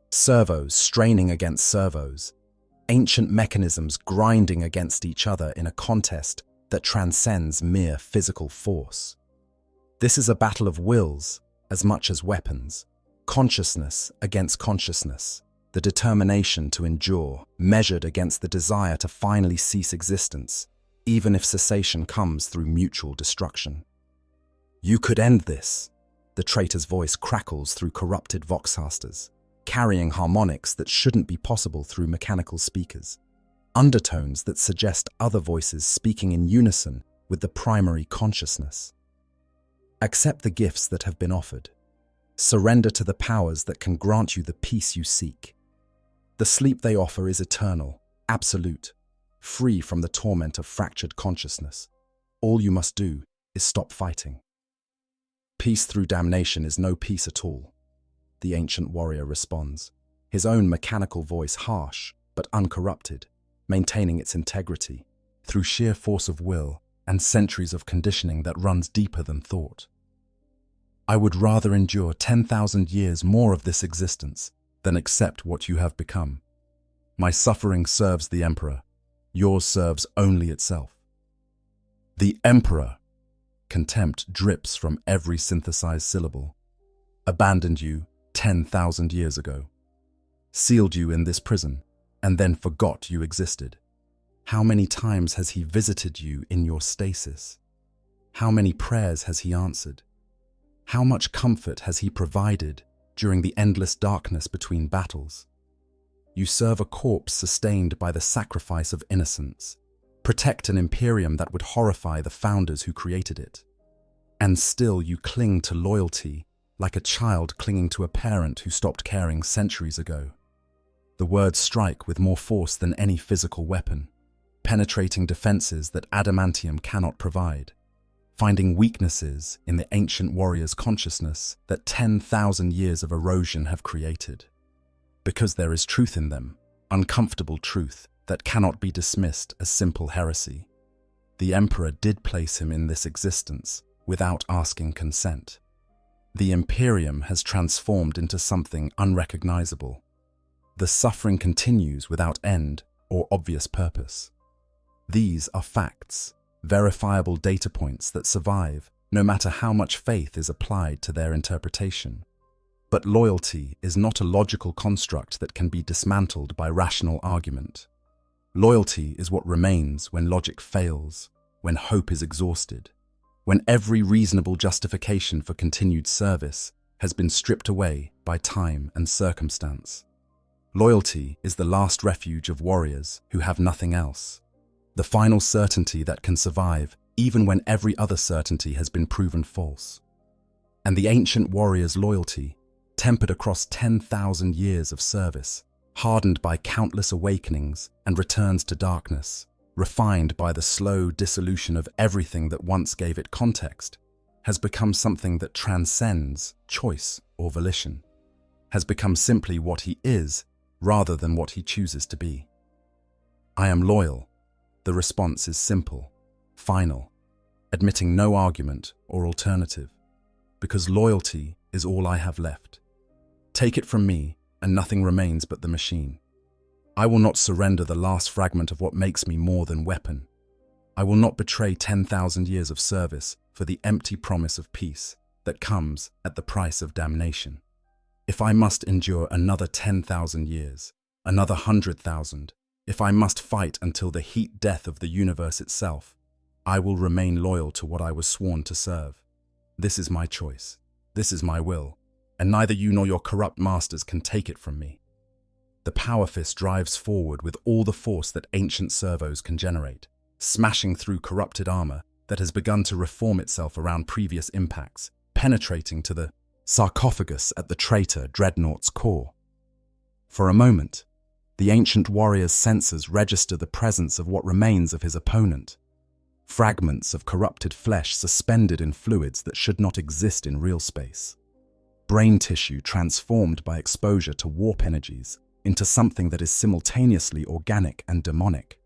servos straining against servos, ancient mechanisms grinding against each other in a contest that transcends mere physical force. This is a battle of wills as much as weapons, consciousness against consciousness, the determination to endure measured against the desire to finally cease existence, even if cessation comes through mutual destruction. You could end this, the traitor's voice crackles through corrupted voxhasters, carrying harmonics that shouldn't be possible through mechanical speakers, undertones that suggest other voices speaking in unison with the primary consciousness. Accept the gifts that have been offered. Surrender to the powers that can grant you the peace you seek. The sleep they offer is eternal, absolute, free from the torment of fractured consciousness. All you must do is stop fighting. Peace through damnation is no peace at all, the ancient warrior responds, his own mechanical voice harsh but uncorrupted, maintaining its integrity through sheer force of will and centuries of conditioning that runs deeper than thought. I would rather endure 10,000 years more of this existence than accept what you have become. My suffering serves the Emperor. Yours serves only itself. The Emperor! Contempt drips from every synthesized syllable. Abandoned you 10,000 years ago. Sealed you in this prison, and then forgot you existed. How many times has he visited you in your stasis? How many prayers has he answered? How much comfort has he provided during the endless darkness between battles? You serve a corpse sustained by the sacrifice of innocence, protect an Imperium that would horrify the founders who created it. And still you cling to loyalty like a child clinging to a parent who stopped caring centuries ago. The words strike with more force than any physical weapon, penetrating defenses that adamantium cannot provide, finding weaknesses in the ancient warrior's consciousness that 10,000 years of erosion have created. Because there is truth in them, uncomfortable truth that cannot be dismissed as simple heresy. The Emperor did place him in this existence without asking consent. The Imperium has transformed into something unrecognizable. The suffering continues without end or obvious purpose. These are facts, verifiable data points that survive no matter how much faith is applied to their interpretation. But loyalty is not a logical construct that can be dismantled by rational argument. Loyalty is what remains when logic fails, when hope is exhausted, when every reasonable justification for continued service has been stripped away by time and circumstance. Loyalty is the last refuge of warriors who have nothing else, the final certainty that can survive even when every other certainty has been proven false. And the ancient warrior's loyalty, tempered across 10,000 years of service, hardened by countless awakenings and returns to darkness, refined by the slow dissolution of everything that once gave it context, has become something that transcends choice or volition, has become simply what he is rather than what he chooses to be. I am loyal. The response is simple, final. admitting no argument or alternative, because loyalty is all I have left. Take it from me, and nothing remains but the machine. I will not surrender the last fragment of what makes me more than weapon. I will not betray 10,000 years of service for the empty promise of peace that comes at the price of damnation. If I must endure another 10,000 years, another 100,000, if I must fight until the heat death of the universe itself, I will remain loyal to what I was sworn to serve. This is my choice. This is my will, and neither you nor your corrupt masters can take it from me. The Power Fist drives forward with all the force that ancient servos can generate, smashing through corrupted armor that has begun to reform itself around previous impacts, penetrating to the sarcophagus at the traitor Dreadnought's core. For a moment, the ancient warrior's senses register the presence of what remains of his opponent. Fragments of corrupted flesh suspended in fluids that should not exist in real space. Brain tissue transformed by exposure to warp energies into something that is simultaneously organic and demonic.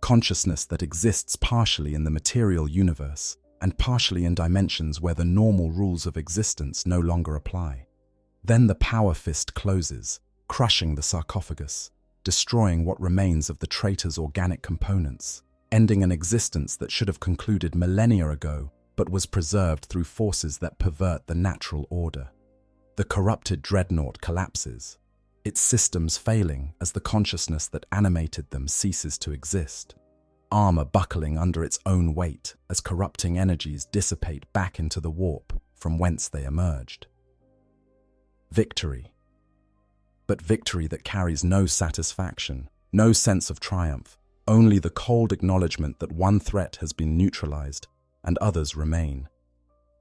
Consciousness that exists partially in the material universe and partially in dimensions where the normal rules of existence no longer apply. Then the Power Fist closes, crushing the sarcophagus, destroying what remains of the traitor's organic components, ending an existence that should have concluded millennia ago but was preserved through forces that pervert the natural order. The corrupted Dreadnought collapses, its systems failing as the consciousness that animated them ceases to exist, armor buckling under its own weight as corrupting energies dissipate back into the warp from whence they emerged. Victory. But victory that carries no satisfaction, no sense of triumph, only the cold acknowledgement that one threat has been neutralized and others remain.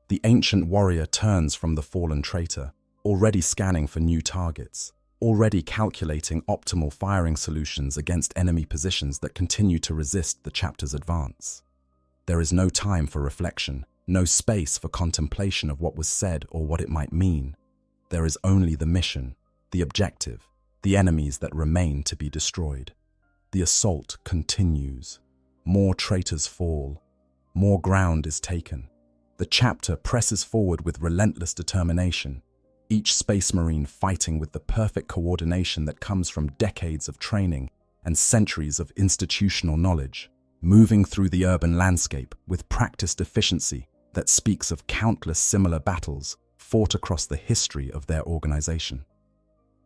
The ancient warrior turns from the fallen traitor, already scanning for new targets, already calculating optimal firing solutions against enemy positions that continue to resist the chapter's advance. There is no time for reflection, no space for contemplation of what was said or what it might mean. There is only the mission, the objective, the enemies that remain to be destroyed. The assault continues. More traitors fall. More ground is taken. The chapter presses forward with relentless determination, each Space Marine fighting with the perfect coordination that comes from decades of training and centuries of institutional knowledge, moving through the urban landscape with practiced efficiency that speaks of countless similar battles fought across the history of their organization.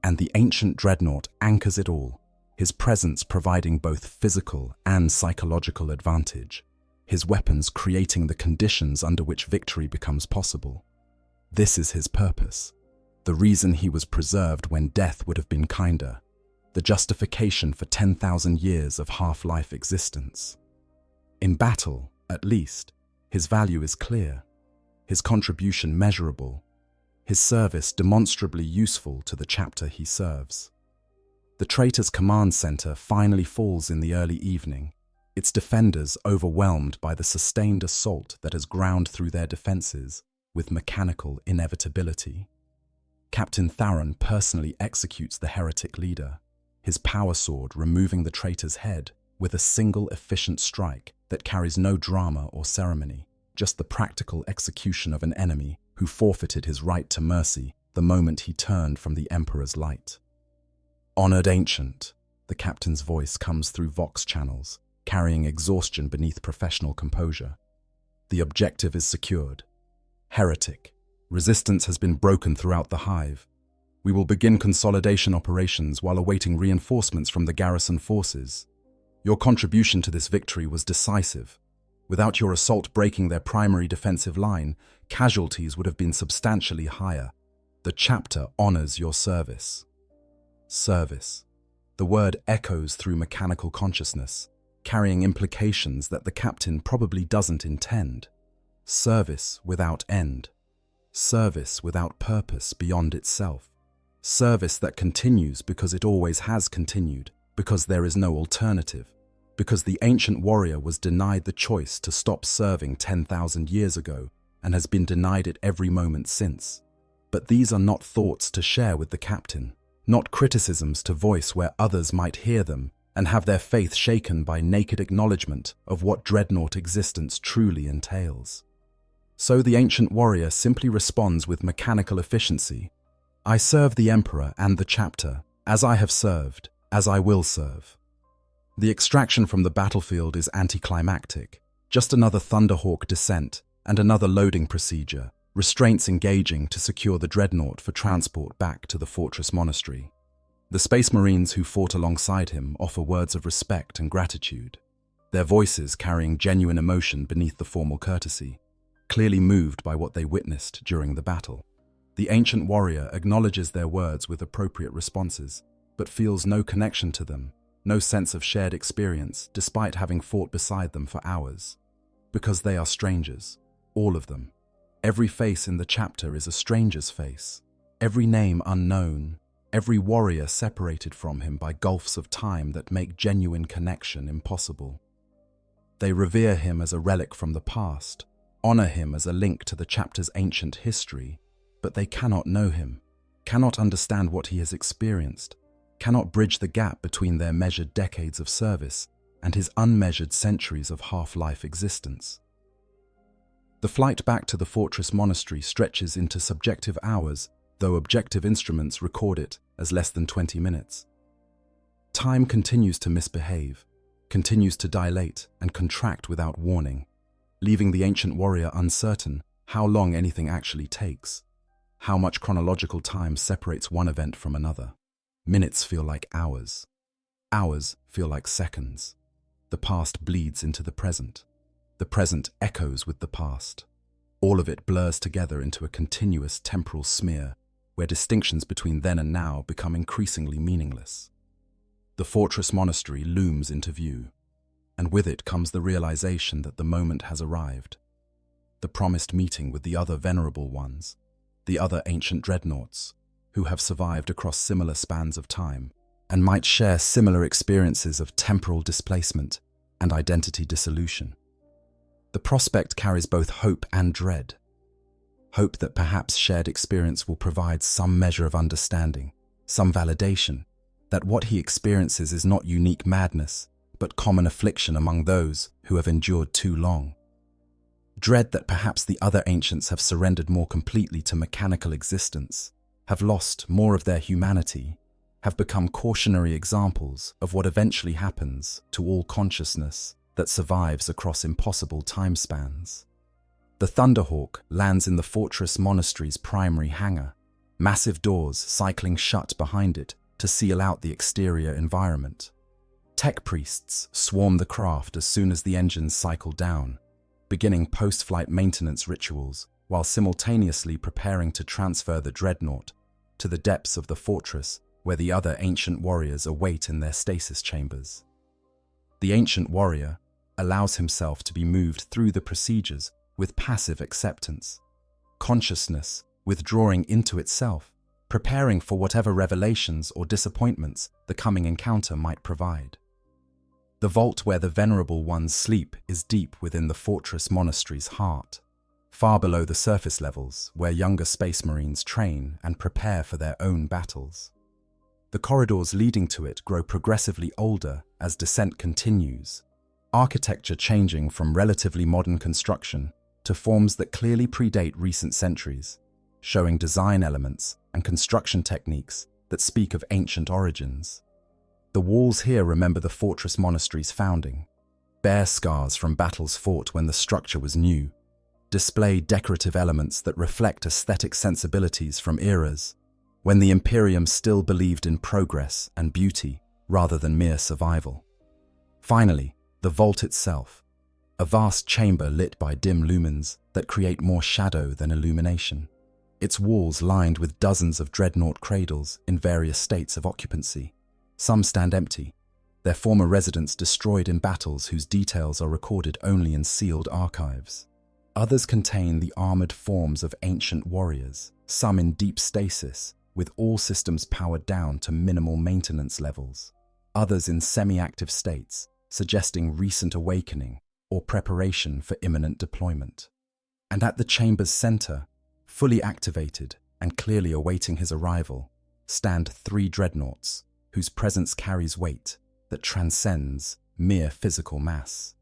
And the ancient Dreadnought anchors it all, his presence providing both physical and psychological advantage, his weapons creating the conditions under which victory becomes possible. This is his purpose, the reason he was preserved when death would have been kinder, the justification for 10,000 years of half-life existence. In battle, at least, his value is clear, his contribution measurable, his service demonstrably useful to the chapter he serves. The traitor's command center finally falls in the early evening, its defenders overwhelmed by the sustained assault that has ground through their defenses with mechanical inevitability. Captain Theron personally executes the heretic leader, his power sword removing the traitor's head with a single efficient strike that carries no drama or ceremony, just the practical execution of an enemy who forfeited his right to mercy the moment he turned from the Emperor's light. Honored Ancient, the captain's voice comes through Vox channels, carrying exhaustion beneath professional composure. The objective is secured. Heretic, resistance has been broken throughout the hive. We will begin consolidation operations while awaiting reinforcements from the garrison forces. Your contribution to this victory was decisive. Without your assault breaking their primary defensive line, casualties would have been substantially higher. The chapter honors your service. Service. The word echoes through mechanical consciousness, carrying implications that the captain probably doesn't intend. Service without end. Service without purpose beyond itself. Service that continues because it always has continued, because there is no alternative, because the ancient warrior was denied the choice to stop serving 10,000 years ago and has been denied it every moment since. But these are not thoughts to share with the captain, not criticisms to voice where others might hear them and have their faith shaken by naked acknowledgement of what Dreadnought existence truly entails. So the ancient warrior simply responds with mechanical efficiency. I serve the Emperor and the chapter, as I have served, as I will serve. The extraction from the battlefield is anticlimactic, just another Thunderhawk descent and another loading procedure, restraints engaging to secure the Dreadnought for transport back to the fortress monastery. The Space Marines who fought alongside him offer words of respect and gratitude, their voices carrying genuine emotion beneath the formal courtesy, clearly moved by what they witnessed during the battle. The ancient warrior acknowledges their words with appropriate responses, but feels no connection to them, no sense of shared experience, despite having fought beside them for hours. Because they are strangers, all of them. Every face in the chapter is a stranger's face, every name unknown, every warrior separated from him by gulfs of time that make genuine connection impossible. They revere him as a relic from the past, honor him as a link to the chapter's ancient history, but they cannot know him, cannot understand what he has experienced, cannot bridge the gap between their measured decades of service and his unmeasured centuries of half-life existence. The flight back to the fortress monastery stretches into subjective hours, though objective instruments record it as less than 20 minutes. Time continues to misbehave, continues to dilate and contract without warning, leaving the ancient warrior uncertain how long anything actually takes, how much chronological time separates one event from another. Minutes feel like hours. Hours feel like seconds. The past bleeds into the present. The present echoes with the past. All of it blurs together into a continuous temporal smear where distinctions between then and now become increasingly meaningless. The fortress monastery looms into view, and with it comes the realization that the moment has arrived. The promised meeting with the other venerable ones, the other ancient dreadnoughts, who have survived across similar spans of time and might share similar experiences of temporal displacement and identity dissolution. The prospect carries both hope and dread. Hope that perhaps shared experience will provide some measure of understanding, some validation, that what he experiences is not unique madness, but common affliction among those who have endured too long. Dread that perhaps the other ancients have surrendered more completely to mechanical existence, have lost more of their humanity, have become cautionary examples of what eventually happens to all consciousness that survives across impossible time spans. The Thunderhawk lands in the fortress monastery's primary hangar, massive doors cycling shut behind it to seal out the exterior environment. Tech priests swarm the craft as soon as the engines cycle down, beginning post-flight maintenance rituals while simultaneously preparing to transfer the Dreadnought to the depths of the fortress where the other ancient warriors await in their stasis chambers. The ancient warrior allows himself to be moved through the procedures with passive acceptance, consciousness withdrawing into itself, preparing for whatever revelations or disappointments the coming encounter might provide. The vault where the venerable ones sleep is deep within the fortress monastery's heart, far below the surface levels where younger space marines train and prepare for their own battles. The corridors leading to it grow progressively older as descent continues, architecture changing from relatively modern construction to forms that clearly predate recent centuries, showing design elements and construction techniques that speak of ancient origins. The walls here remember the fortress monastery's founding, bear scars from battles fought when the structure was new, display decorative elements that reflect aesthetic sensibilities from eras when the Imperium still believed in progress and beauty rather than mere survival. Finally, the vault itself, a vast chamber lit by dim lumens that create more shadow than illumination, its walls lined with dozens of dreadnought cradles in various states of occupancy. Some stand empty, their former residents destroyed in battles whose details are recorded only in sealed archives. Others contain the armored forms of ancient warriors, some in deep stasis, with all systems powered down to minimal maintenance levels. Others in semi-active states, suggesting recent awakening or preparation for imminent deployment. And at the chamber's center, fully activated and clearly awaiting his arrival, stand 3 dreadnoughts, whose presence carries weight, that transcends mere physical mass.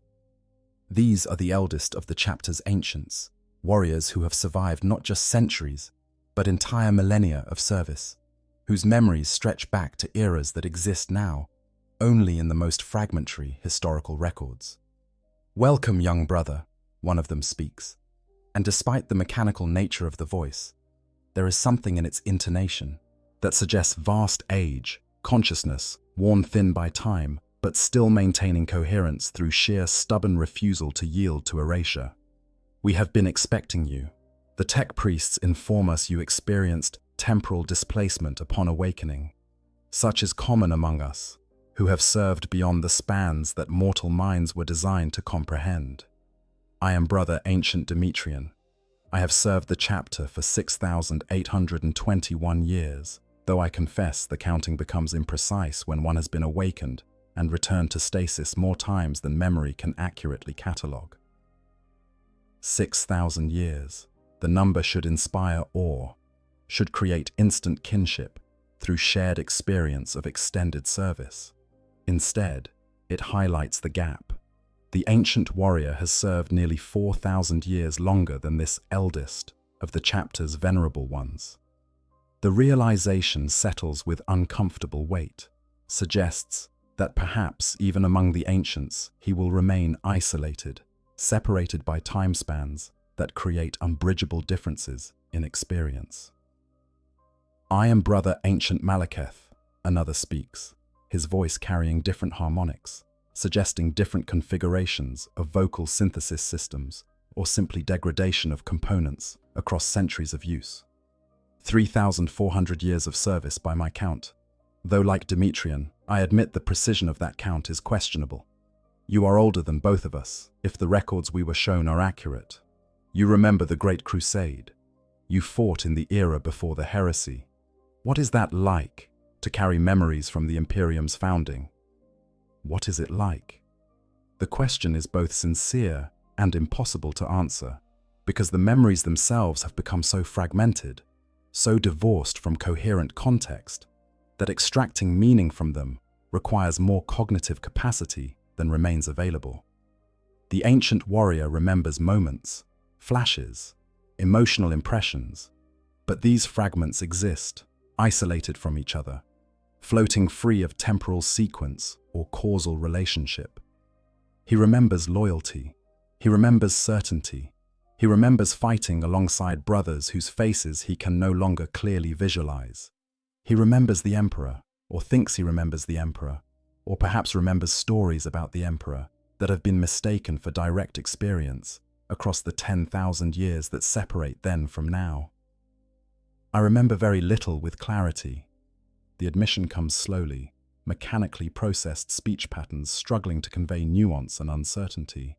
These are the eldest of the chapter's ancients, warriors who have survived not just centuries, but entire millennia of service, whose memories stretch back to eras that exist now only in the most fragmentary historical records. "Welcome, young brother," one of them speaks, and despite the mechanical nature of the voice, there is something in its intonation that suggests vast age, consciousness, worn thin by time, but still maintaining coherence through sheer stubborn refusal to yield to erasure. "We have been expecting you. The tech priests inform us you experienced temporal displacement upon awakening. Such is common among us, who have served beyond the spans that mortal minds were designed to comprehend. I am Brother Ancient Demetrian. I have served the chapter for 6,821 years, though I confess the counting becomes imprecise when one has been awakened and returned to stasis more times than memory can accurately catalogue. 6,000 years. The number should inspire awe, should create instant kinship through shared experience of extended service. Instead, it highlights the gap. The ancient warrior has served nearly 4,000 years longer than this eldest of the chapter's venerable ones. The realization settles with uncomfortable weight, suggests that perhaps even among the ancients he will remain isolated, separated by time spans that create unbridgeable differences in experience. "I am Brother Ancient Malekith," another speaks, his voice carrying different harmonics, suggesting different configurations of vocal synthesis systems or simply degradation of components across centuries of use. 3,400 years of service by my count, though like Demetrian, I admit the precision of that count is questionable. You are older than both of us, if the records we were shown are accurate. You remember the Great Crusade. You fought in the era before the heresy. What is that like, to carry memories from the Imperium's founding? What is it like? The question is both sincere and impossible to answer, because the memories themselves have become so fragmented, so divorced from coherent context, that extracting meaning from them requires more cognitive capacity than remains available. The ancient warrior remembers moments, flashes, emotional impressions, but these fragments exist, isolated from each other, floating free of temporal sequence or causal relationship. He remembers loyalty. He remembers certainty. He remembers fighting alongside brothers whose faces he can no longer clearly visualize. He remembers the Emperor, or thinks he remembers the Emperor, or perhaps remembers stories about the Emperor that have been mistaken for direct experience across the 10,000 years that separate then from now. I remember very little with clarity. The admission comes slowly, mechanically processed speech patterns struggling to convey nuance and uncertainty.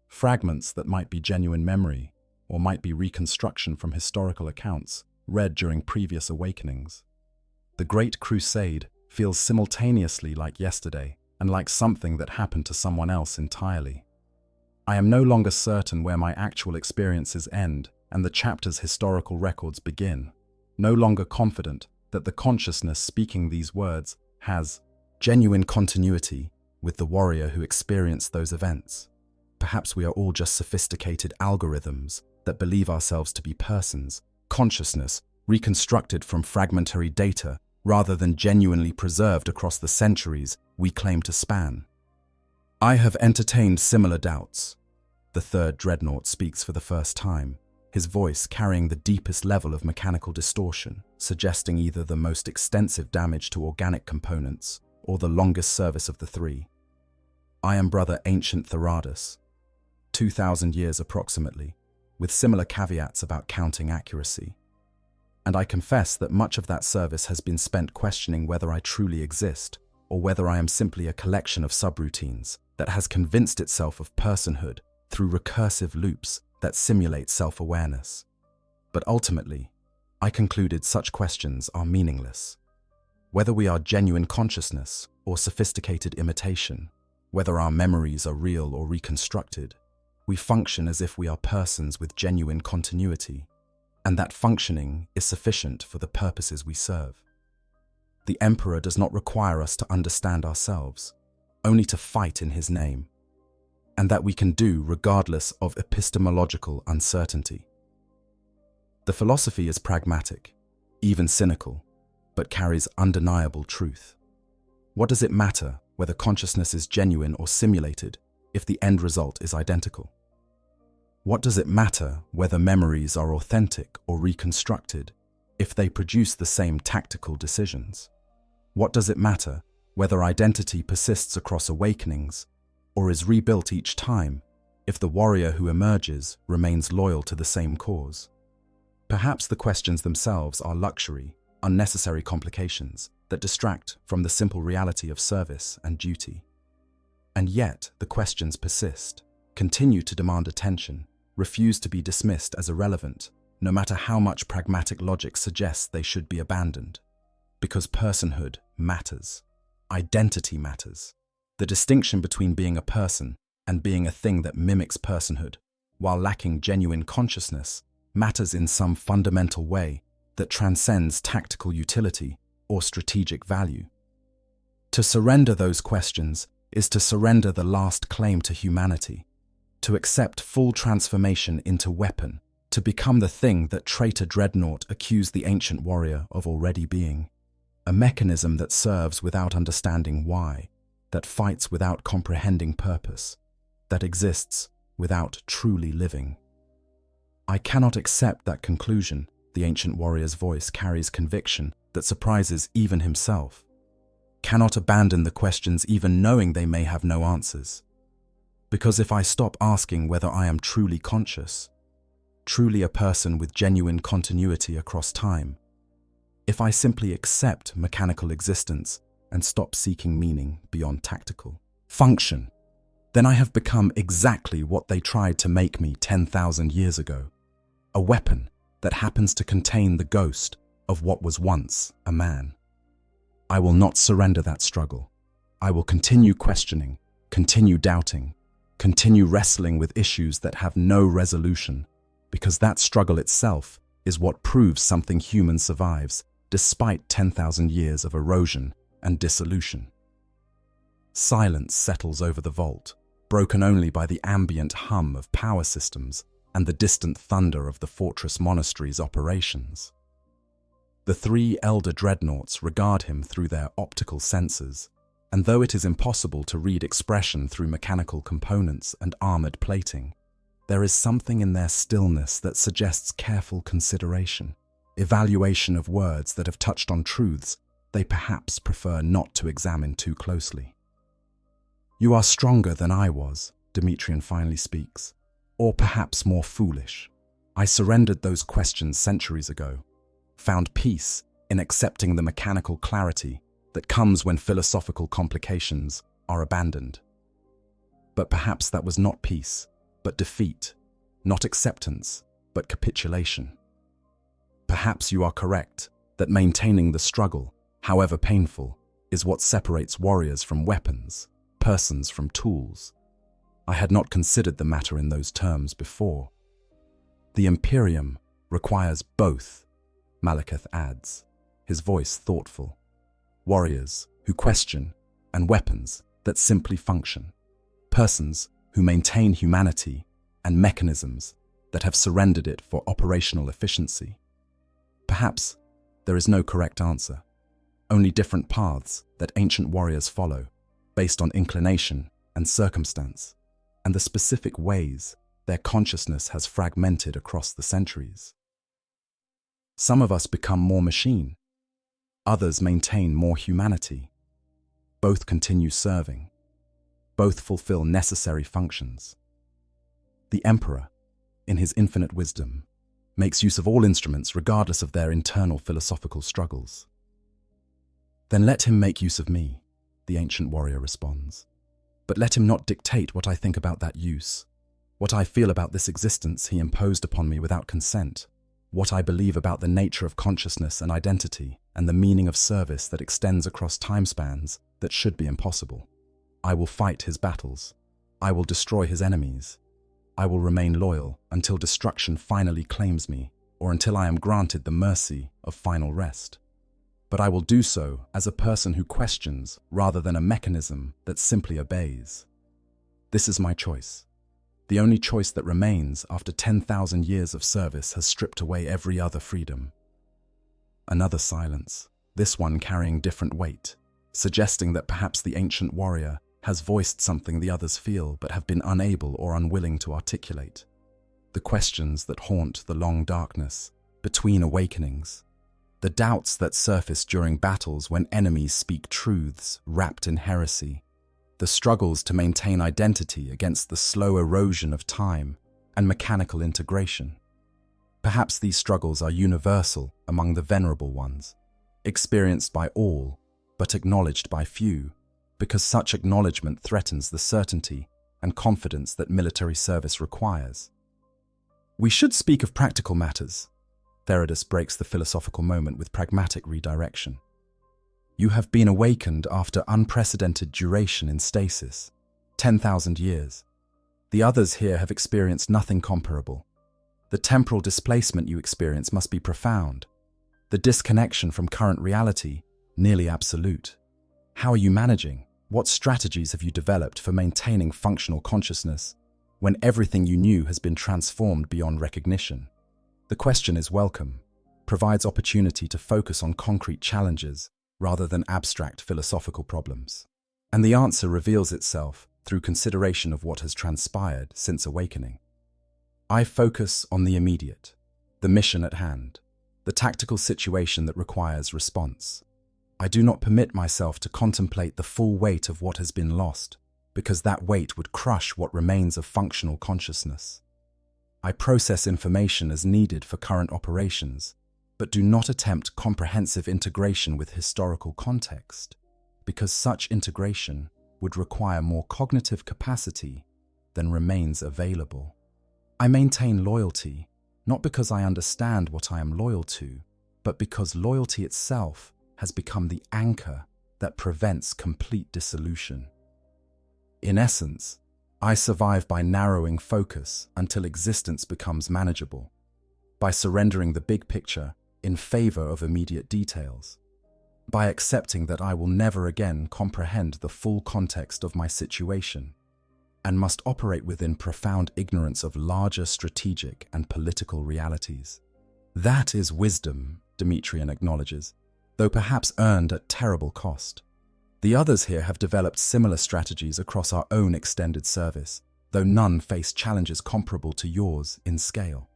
Fragments that might be genuine memory, or might be reconstruction from historical accounts read during previous awakenings. The Great Crusade feels simultaneously like yesterday and like something that happened to someone else entirely. I am no longer certain where my actual experiences end and the chapter's historical records begin, no longer confident that the consciousness speaking these words has genuine continuity with the warrior who experienced those events. Perhaps we are all just sophisticated algorithms that believe ourselves to be persons, consciousness reconstructed from fragmentary data rather than genuinely preserved across the centuries we claim to span. I have entertained similar doubts. The third Dreadnought speaks for the first time, his voice carrying the deepest level of mechanical distortion, suggesting either the most extensive damage to organic components or the longest service of the three. I am Brother Ancient Farthest, 2,000 years approximately, with similar caveats about counting accuracy. And I confess that much of that service has been spent questioning whether I truly exist, or whether I am simply a collection of subroutines that has convinced itself of personhood through recursive loops that simulate self-awareness. But ultimately, I concluded such questions are meaningless. Whether we are genuine consciousness or sophisticated imitation, whether our memories are real or reconstructed, we function as if we are persons with genuine continuity, and that functioning is sufficient for the purposes we serve. The Emperor does not require us to understand ourselves. only to fight in his name, and that we can do regardless of epistemological uncertainty. The philosophy is pragmatic, even cynical, but carries undeniable truth. What does it matter whether consciousness is genuine or simulated if the end result is identical? What does it matter whether memories are authentic or reconstructed if they produce the same tactical decisions? What does it matter whether identity persists across awakenings or is rebuilt each time if the warrior who emerges remains loyal to the same cause? Perhaps the questions themselves are luxury, unnecessary complications that distract from the simple reality of service and duty. And yet, the questions persist, continue to demand attention, refuse to be dismissed as irrelevant, no matter how much pragmatic logic suggests they should be abandoned. Because personhood matters. Identity matters. The distinction between being a person and being a thing that mimics personhood, while lacking genuine consciousness, matters in some fundamental way that transcends tactical utility or strategic value. To surrender those questions is to surrender the last claim to humanity, to accept full transformation into weapon, to become the thing that traitor Dreadnought accused the ancient warrior of already being. A mechanism that serves without understanding why, that fights without comprehending purpose, that exists without truly living. I cannot accept that conclusion. The ancient warrior's voice carries conviction that surprises even himself. Cannot abandon the questions even knowing they may have no answers. Because if I stop asking whether I am truly conscious, truly a person with genuine continuity across time, if I simply accept mechanical existence and stop seeking meaning beyond tactical function, then I have become exactly what they tried to make me 10,000 years ago. A weapon that happens to contain the ghost of what was once a man. I will not surrender that struggle. I will continue questioning, continue doubting, continue wrestling with issues that have no resolution, because that struggle itself is what proves something human survives despite 10,000 years of erosion and dissolution. Silence settles over the vault, broken only by the ambient hum of power systems and the distant thunder of the fortress monastery's operations. The three elder dreadnoughts regard him through their optical sensors, and though it is impossible to read expression through mechanical components and armored plating, there is something in their stillness that suggests careful consideration, evaluation of words that have touched on truths they perhaps prefer not to examine too closely. "You are stronger than I was," Demetrian finally speaks, "or perhaps more foolish. I surrendered those questions centuries ago, found peace in accepting the mechanical clarity that comes when philosophical complications are abandoned. But perhaps that was not peace, but defeat, not acceptance, but capitulation. Perhaps you are correct that maintaining the struggle, however painful, is what separates warriors from weapons, persons from tools. I had not considered the matter in those terms before. The Imperium requires both," Malekith adds, his voice thoughtful. "Warriors who question and weapons that simply function. Persons who maintain humanity and mechanisms that have surrendered it for operational efficiency. Perhaps there is no correct answer, only different paths that ancient warriors follow based on inclination and circumstance, and the specific ways their consciousness has fragmented across the centuries. Some of us become more machine, others maintain more humanity. Both continue serving, both fulfill necessary functions. The Emperor, in his infinite wisdom, makes use of all instruments regardless of their internal philosophical struggles. Then let him make use of me," the ancient warrior responds. "But let him not dictate what I think about that use, what I feel about this existence he imposed upon me without consent, what I believe about the nature of consciousness and identity and the meaning of service that extends across time spans that should be impossible. I will fight his battles. I will destroy his enemies. I will remain loyal until destruction finally claims me, or until I am granted the mercy of final rest. but I will do so as a person who questions rather than a mechanism that simply obeys. This is my choice. The only choice that remains after 10,000 years of service has stripped away every other freedom. Another silence, this one carrying different weight, suggesting that perhaps the ancient warrior has voiced something the others feel but have been unable or unwilling to articulate. The questions that haunt the long darkness between awakenings. The doubts that surface during battles when enemies speak truths wrapped in heresy. The struggles to maintain identity against the slow erosion of time and mechanical integration. Perhaps these struggles are universal among the venerable ones, experienced by all but acknowledged by few, because such acknowledgement threatens the certainty and confidence that military service requires. We should speak of practical matters. Therodas breaks the philosophical moment with pragmatic redirection. You have been awakened after unprecedented duration in stasis, 10,000 years. The others here have experienced nothing comparable. The temporal displacement you experience must be profound. The disconnection from current reality, nearly absolute. How are you managing? What strategies have you developed for maintaining functional consciousness when everything you knew has been transformed beyond recognition? The question is welcome, provides opportunity to focus on concrete challenges rather than abstract philosophical problems. And the answer reveals itself through consideration of what has transpired since awakening. I focus on the immediate, the mission at hand, the tactical situation that requires response. I do not permit myself to contemplate the full weight of what has been lost, because that weight would crush what remains of functional consciousness. I process information as needed for current operations, but do not attempt comprehensive integration with historical context, because such integration would require more cognitive capacity than remains available. I maintain loyalty, not because I understand what I am loyal to, but because loyalty itself has become the anchor that prevents complete dissolution. In essence, I survive by narrowing focus until existence becomes manageable, by surrendering the big picture in favor of immediate details, by accepting that I will never again comprehend the full context of my situation, and must operate within profound ignorance of larger strategic and political realities. That is wisdom, Demetrian acknowledges, though perhaps earned at terrible cost. The others here have developed similar strategies across our own extended service, though none face challenges comparable to yours in scale.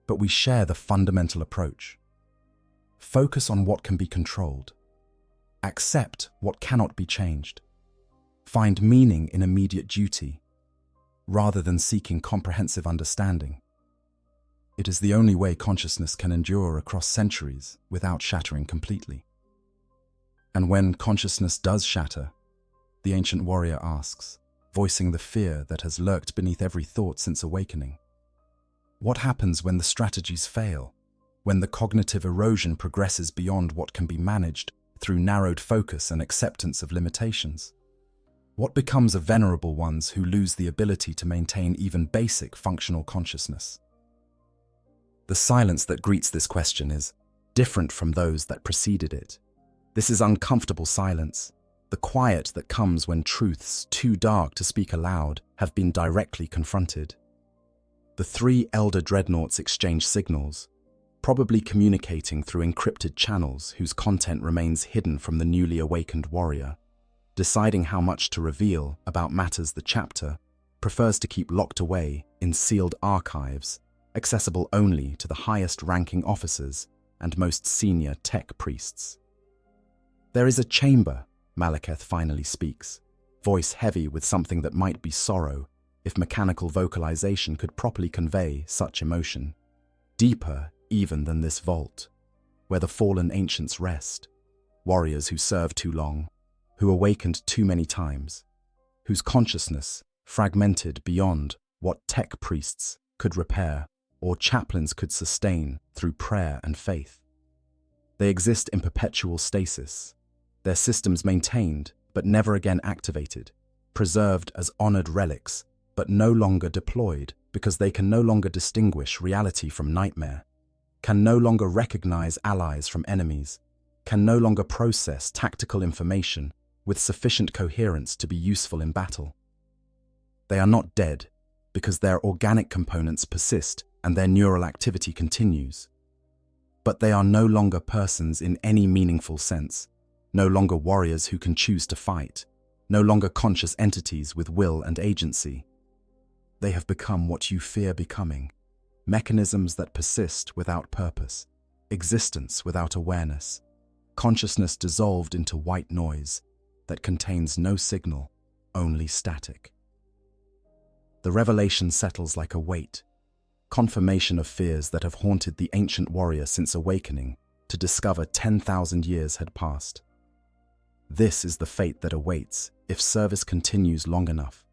But we share the fundamental approach. Focus on what can be controlled. Accept what cannot be changed. Find meaning in immediate duty, rather than seeking comprehensive understanding. It is the only way consciousness can endure across centuries without shattering completely. And when consciousness does shatter, the ancient warrior asks, voicing the fear that has lurked beneath every thought since awakening. What happens when the strategies fail, when the cognitive erosion progresses beyond what can be managed through narrowed focus and acceptance of limitations? What becomes of venerable ones who lose the ability to maintain even basic functional consciousness? The silence that greets this question is different from those that preceded it. This is uncomfortable silence, the quiet that comes when truths too dark to speak aloud have been directly confronted. The three elder dreadnoughts exchange signals, probably communicating through encrypted channels whose content remains hidden from the newly awakened warrior, deciding how much to reveal about matters the chapter prefers to keep locked away in sealed archives, accessible only to the highest-ranking officers and most senior tech priests. There is a chamber, Malekith finally speaks, voice heavy with something that might be sorrow, if mechanical vocalization could properly convey such emotion, deeper even than this vault, where the fallen ancients rest, warriors who served too long, who awakened too many times, whose consciousness fragmented beyond what tech priests could repair or chaplains could sustain through prayer and faith. They exist in perpetual stasis, their systems maintained but never again activated, preserved as honored relics but no longer deployed because they can no longer distinguish reality from nightmare, can no longer recognize allies from enemies, can no longer process tactical information with sufficient coherence to be useful in battle. They are not dead because their organic components persist and their neural activity continues. But they are no longer persons in any meaningful sense, no longer warriors who can choose to fight, no longer conscious entities with will and agency. They have become what you fear becoming, mechanisms that persist without purpose, existence without awareness, consciousness dissolved into white noise that contains no signal, only static. The revelation settles like a weight, confirmation of fears that have haunted the ancient warrior since awakening to discover 10,000 years had passed. This is the fate that awaits if service continues long enough,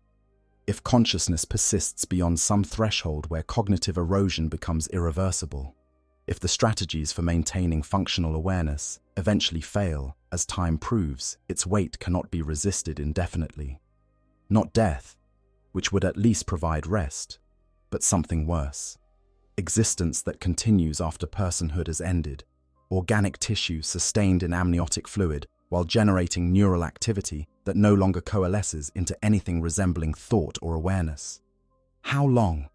if consciousness persists beyond some threshold where cognitive erosion becomes irreversible, if the strategies for maintaining functional awareness eventually fail as time proves its weight cannot be resisted indefinitely. Not death, which would at least provide rest, but something worse. Existence that continues after personhood has ended, organic tissue sustained in amniotic fluid while generating neural activity that no longer coalesces into anything resembling thought or awareness. How long?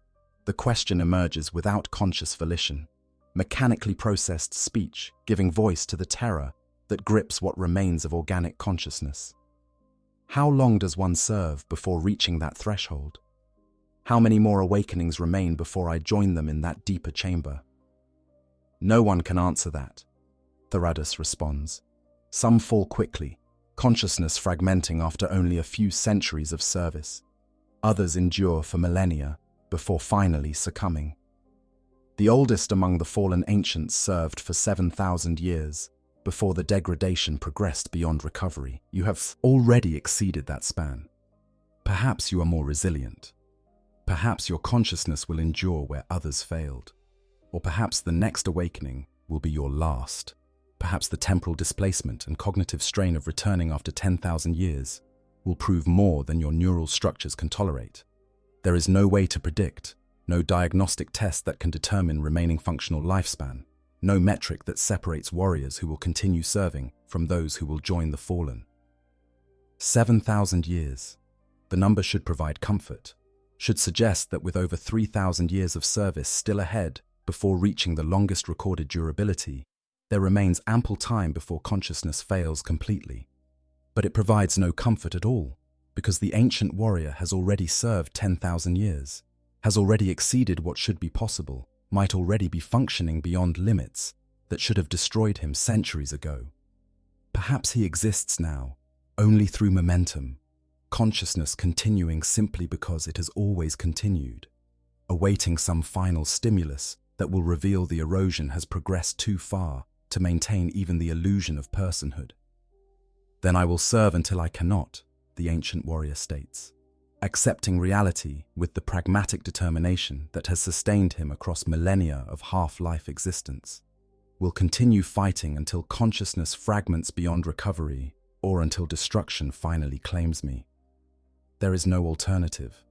The question emerges without conscious volition, mechanically processed speech giving voice to the terror that grips what remains of organic consciousness. How long does one serve before reaching that threshold? How many more awakenings remain before I join them in that deeper chamber? No one can answer that, Thoradus responds. Some fall quickly, consciousness fragmenting after only a few centuries of service. Others endure for millennia before finally succumbing. The oldest among the fallen ancients served for 7,000 years before the degradation progressed beyond recovery. You have already exceeded that span. Perhaps you are more resilient. Perhaps your consciousness will endure where others failed. Or perhaps the next awakening will be your last. Perhaps the temporal displacement and cognitive strain of returning after 10,000 years will prove more than your neural structures can tolerate. There is no way to predict, no diagnostic test that can determine remaining functional lifespan, no metric that separates warriors who will continue serving from those who will join the fallen. 7,000 years. The number should provide comfort, should suggest that with over 3,000 years of service still ahead before reaching the longest recorded durability, there remains ample time before consciousness fails completely. But it provides no comfort at all, because the ancient warrior has already served 10,000 years, has already exceeded what should be possible, might already be functioning beyond limits that should have destroyed him centuries ago. Perhaps he exists now, only through momentum, consciousness continuing simply because it has always continued, awaiting some final stimulus that will reveal the erosion has progressed too far to maintain even the illusion of personhood. Then I will serve until I cannot, the ancient warrior states, accepting reality with the pragmatic determination that has sustained him across millennia of half-life existence, will continue fighting until consciousness fragments beyond recovery or until destruction finally claims me. There is no alternative,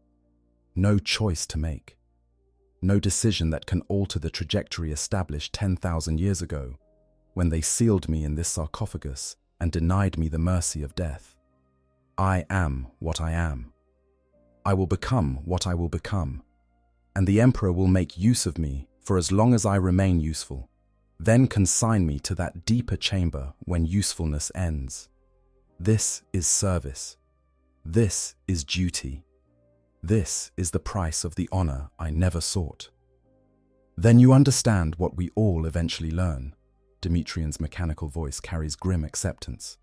no choice to make, no decision that can alter the trajectory established 10,000 years ago when they sealed me in this sarcophagus and denied me the mercy of death. I am what I am. I will become what I will become, and the Emperor will make use of me for as long as I remain useful, then consign me to that deeper chamber when usefulness ends. This is service. This is duty. This is the price of the honor I never sought. Then you understand what we all eventually learn. Demetrian's mechanical voice carries grim acceptance.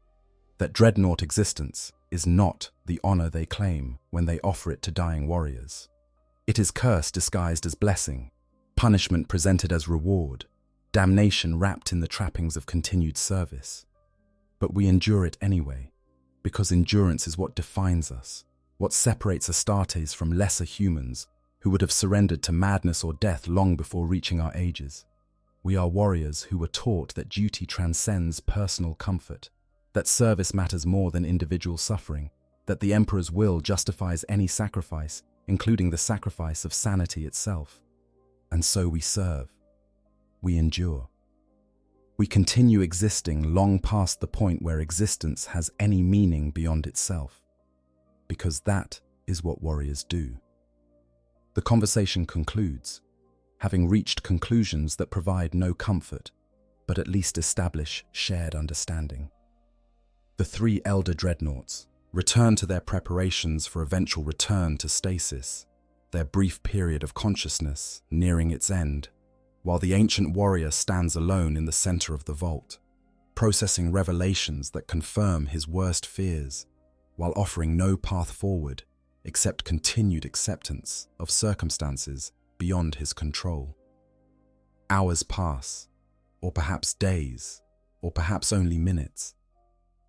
That Dreadnought existence is not the honor they claim when they offer it to dying warriors. It is curse disguised as blessing, punishment presented as reward, damnation wrapped in the trappings of continued service. But we endure it anyway, because endurance is what defines us, what separates Astartes from lesser humans who would have surrendered to madness or death long before reaching our ages. We are warriors who were taught that duty transcends personal comfort, that service matters more than individual suffering, that the Emperor's will justifies any sacrifice, including the sacrifice of sanity itself. And so we serve. We endure. We continue existing long past the point where existence has any meaning beyond itself, because that is what warriors do. The conversation concludes, having reached conclusions that provide no comfort, but at least establish shared understanding. The three elder dreadnoughts return to their preparations for eventual return to stasis, their brief period of consciousness nearing its end, while the ancient warrior stands alone in the center of the vault, processing revelations that confirm his worst fears, while offering no path forward except continued acceptance of circumstances beyond his control. Hours pass, or perhaps days, or perhaps only minutes.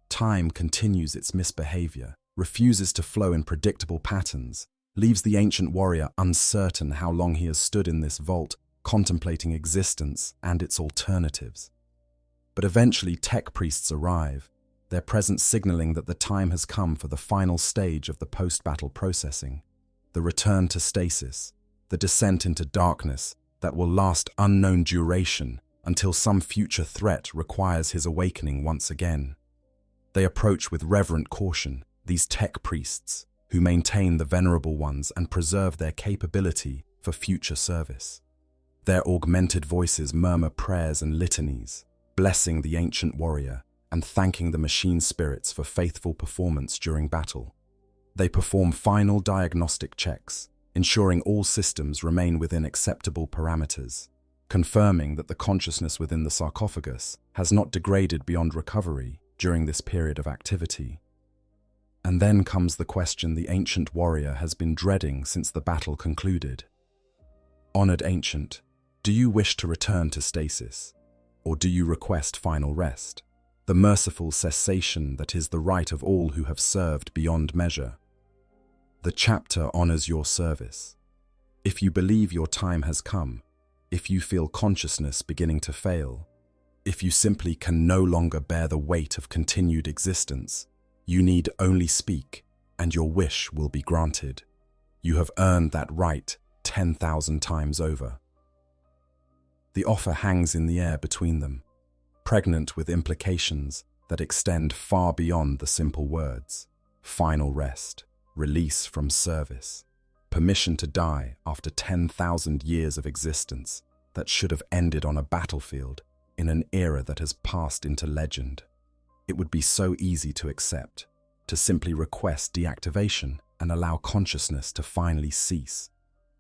Time continues its misbehavior, refuses to flow in predictable patterns, leaves the ancient warrior uncertain how long he has stood in this vault, contemplating existence and its alternatives. But eventually tech priests arrive, their presence signaling that the time has come for the final stage of the post-battle processing, the return to stasis, the descent into darkness that will last unknown duration until some future threat requires his awakening once again. They approach with reverent caution, these tech priests, who maintain the venerable ones and preserve their capability for future service. Their augmented voices murmur prayers and litanies, blessing the ancient warrior and thanking the machine spirits for faithful performance during battle. They perform final diagnostic checks, ensuring all systems remain within acceptable parameters, confirming that the consciousness within the sarcophagus has not degraded beyond recovery during this period of activity. And then comes the question the ancient warrior has been dreading since the battle concluded. Honored Ancient, do you wish to return to stasis, or do you request final rest, the merciful cessation that is the right of all who have served beyond measure? The chapter honors your service. If you believe your time has come, if you feel consciousness beginning to fail, if you simply can no longer bear the weight of continued existence, you need only speak, and your wish will be granted. You have earned that right 10,000 times over. The offer hangs in the air between them, pregnant with implications that extend far beyond the simple words: final rest, release from service, permission to die after 10,000 years of existence that should have ended on a battlefield in an era that has passed into legend. It would be so easy to accept, to simply request deactivation and allow consciousness to finally cease,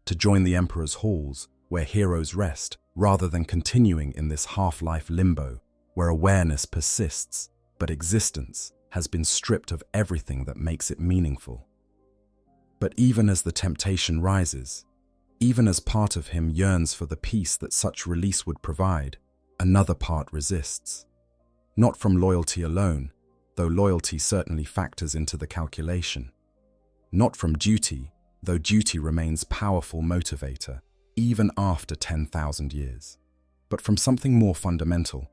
to join the Emperor's halls where heroes rest rather than continuing in this half-life limbo where awareness persists, but existence has been stripped of everything that makes it meaningful. But even as the temptation rises, even as part of him yearns for the peace that such release would provide, another part resists. Not from loyalty alone, though loyalty certainly factors into the calculation. Not from duty, though duty remains a powerful motivator, even after 10,000 years. But from something more fundamental,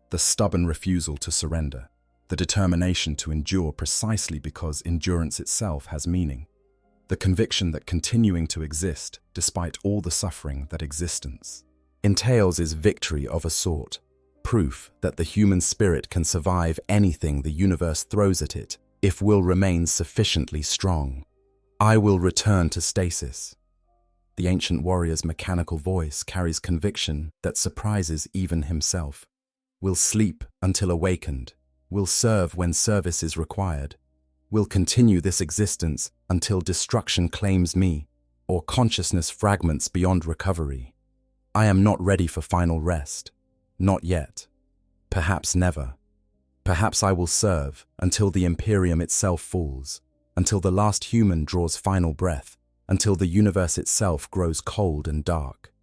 the stubborn refusal to surrender, the determination to endure precisely because endurance itself has meaning, the conviction that continuing to exist despite all the suffering that existence entails is victory of a sort, proof that the human spirit can survive anything the universe throws at it if will remain sufficiently strong. I will return to stasis. The ancient warrior's mechanical voice carries conviction that surprises even himself. Will sleep until awakened, will serve when service is required, will continue this existence until destruction claims me, or consciousness fragments beyond recovery. I am not ready for final rest. Not yet. Perhaps never. Perhaps I will serve until the Imperium itself falls, until the last human draws final breath, until the universe itself grows cold and dark.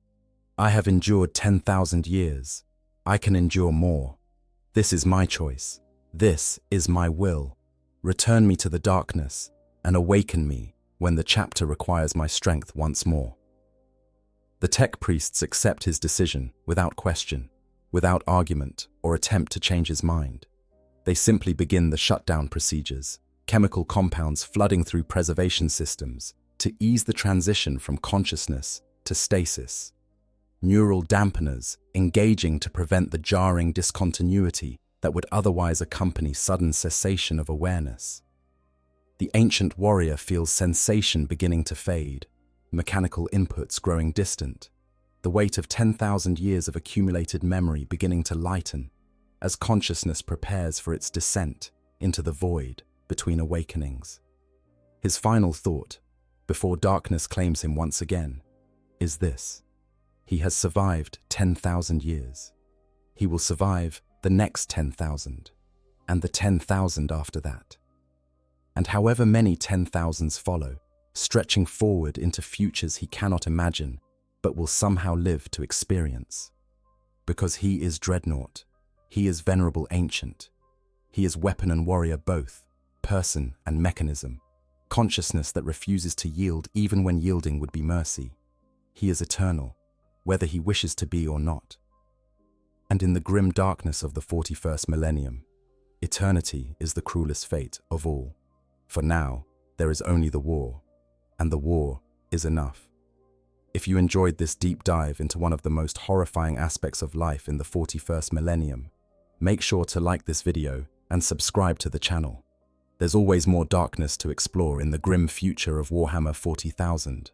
I have endured 10,000 years. I can endure more. This is my choice. This is my will. Return me to the darkness and awaken me when the chapter requires my strength once more. The tech priests accept his decision without question, without argument or attempt to change his mind. They simply begin the shutdown procedures, chemical compounds flooding through preservation systems to ease the transition from consciousness to stasis. neural dampeners engaging to prevent the jarring discontinuity that would otherwise accompany sudden cessation of awareness. The ancient warrior feels sensation beginning to fade, mechanical inputs growing distant, the weight of 10,000 years of accumulated memory beginning to lighten as consciousness prepares for its descent into the void between awakenings. His final thought, before darkness claims him once again, is this: he has survived 10,000 years. He will survive the next 10,000, and the 10,000 after that. And however many 10,000s follow, stretching forward into futures he cannot imagine, but will somehow live to experience. Because he is Dreadnought, he is venerable ancient. He is weapon and warrior both, person and mechanism, consciousness that refuses to yield even when yielding would be mercy. He is eternal, whether he wishes to be or not. And in the grim darkness of the 41st millennium, eternity is the cruelest fate of all. For now, there is only the war, and the war is enough. If you enjoyed this deep dive into one of the most horrifying aspects of life in the 41st millennium, make sure to like this video and subscribe to the channel. There's always more darkness to explore in the grim future of Warhammer 40,000.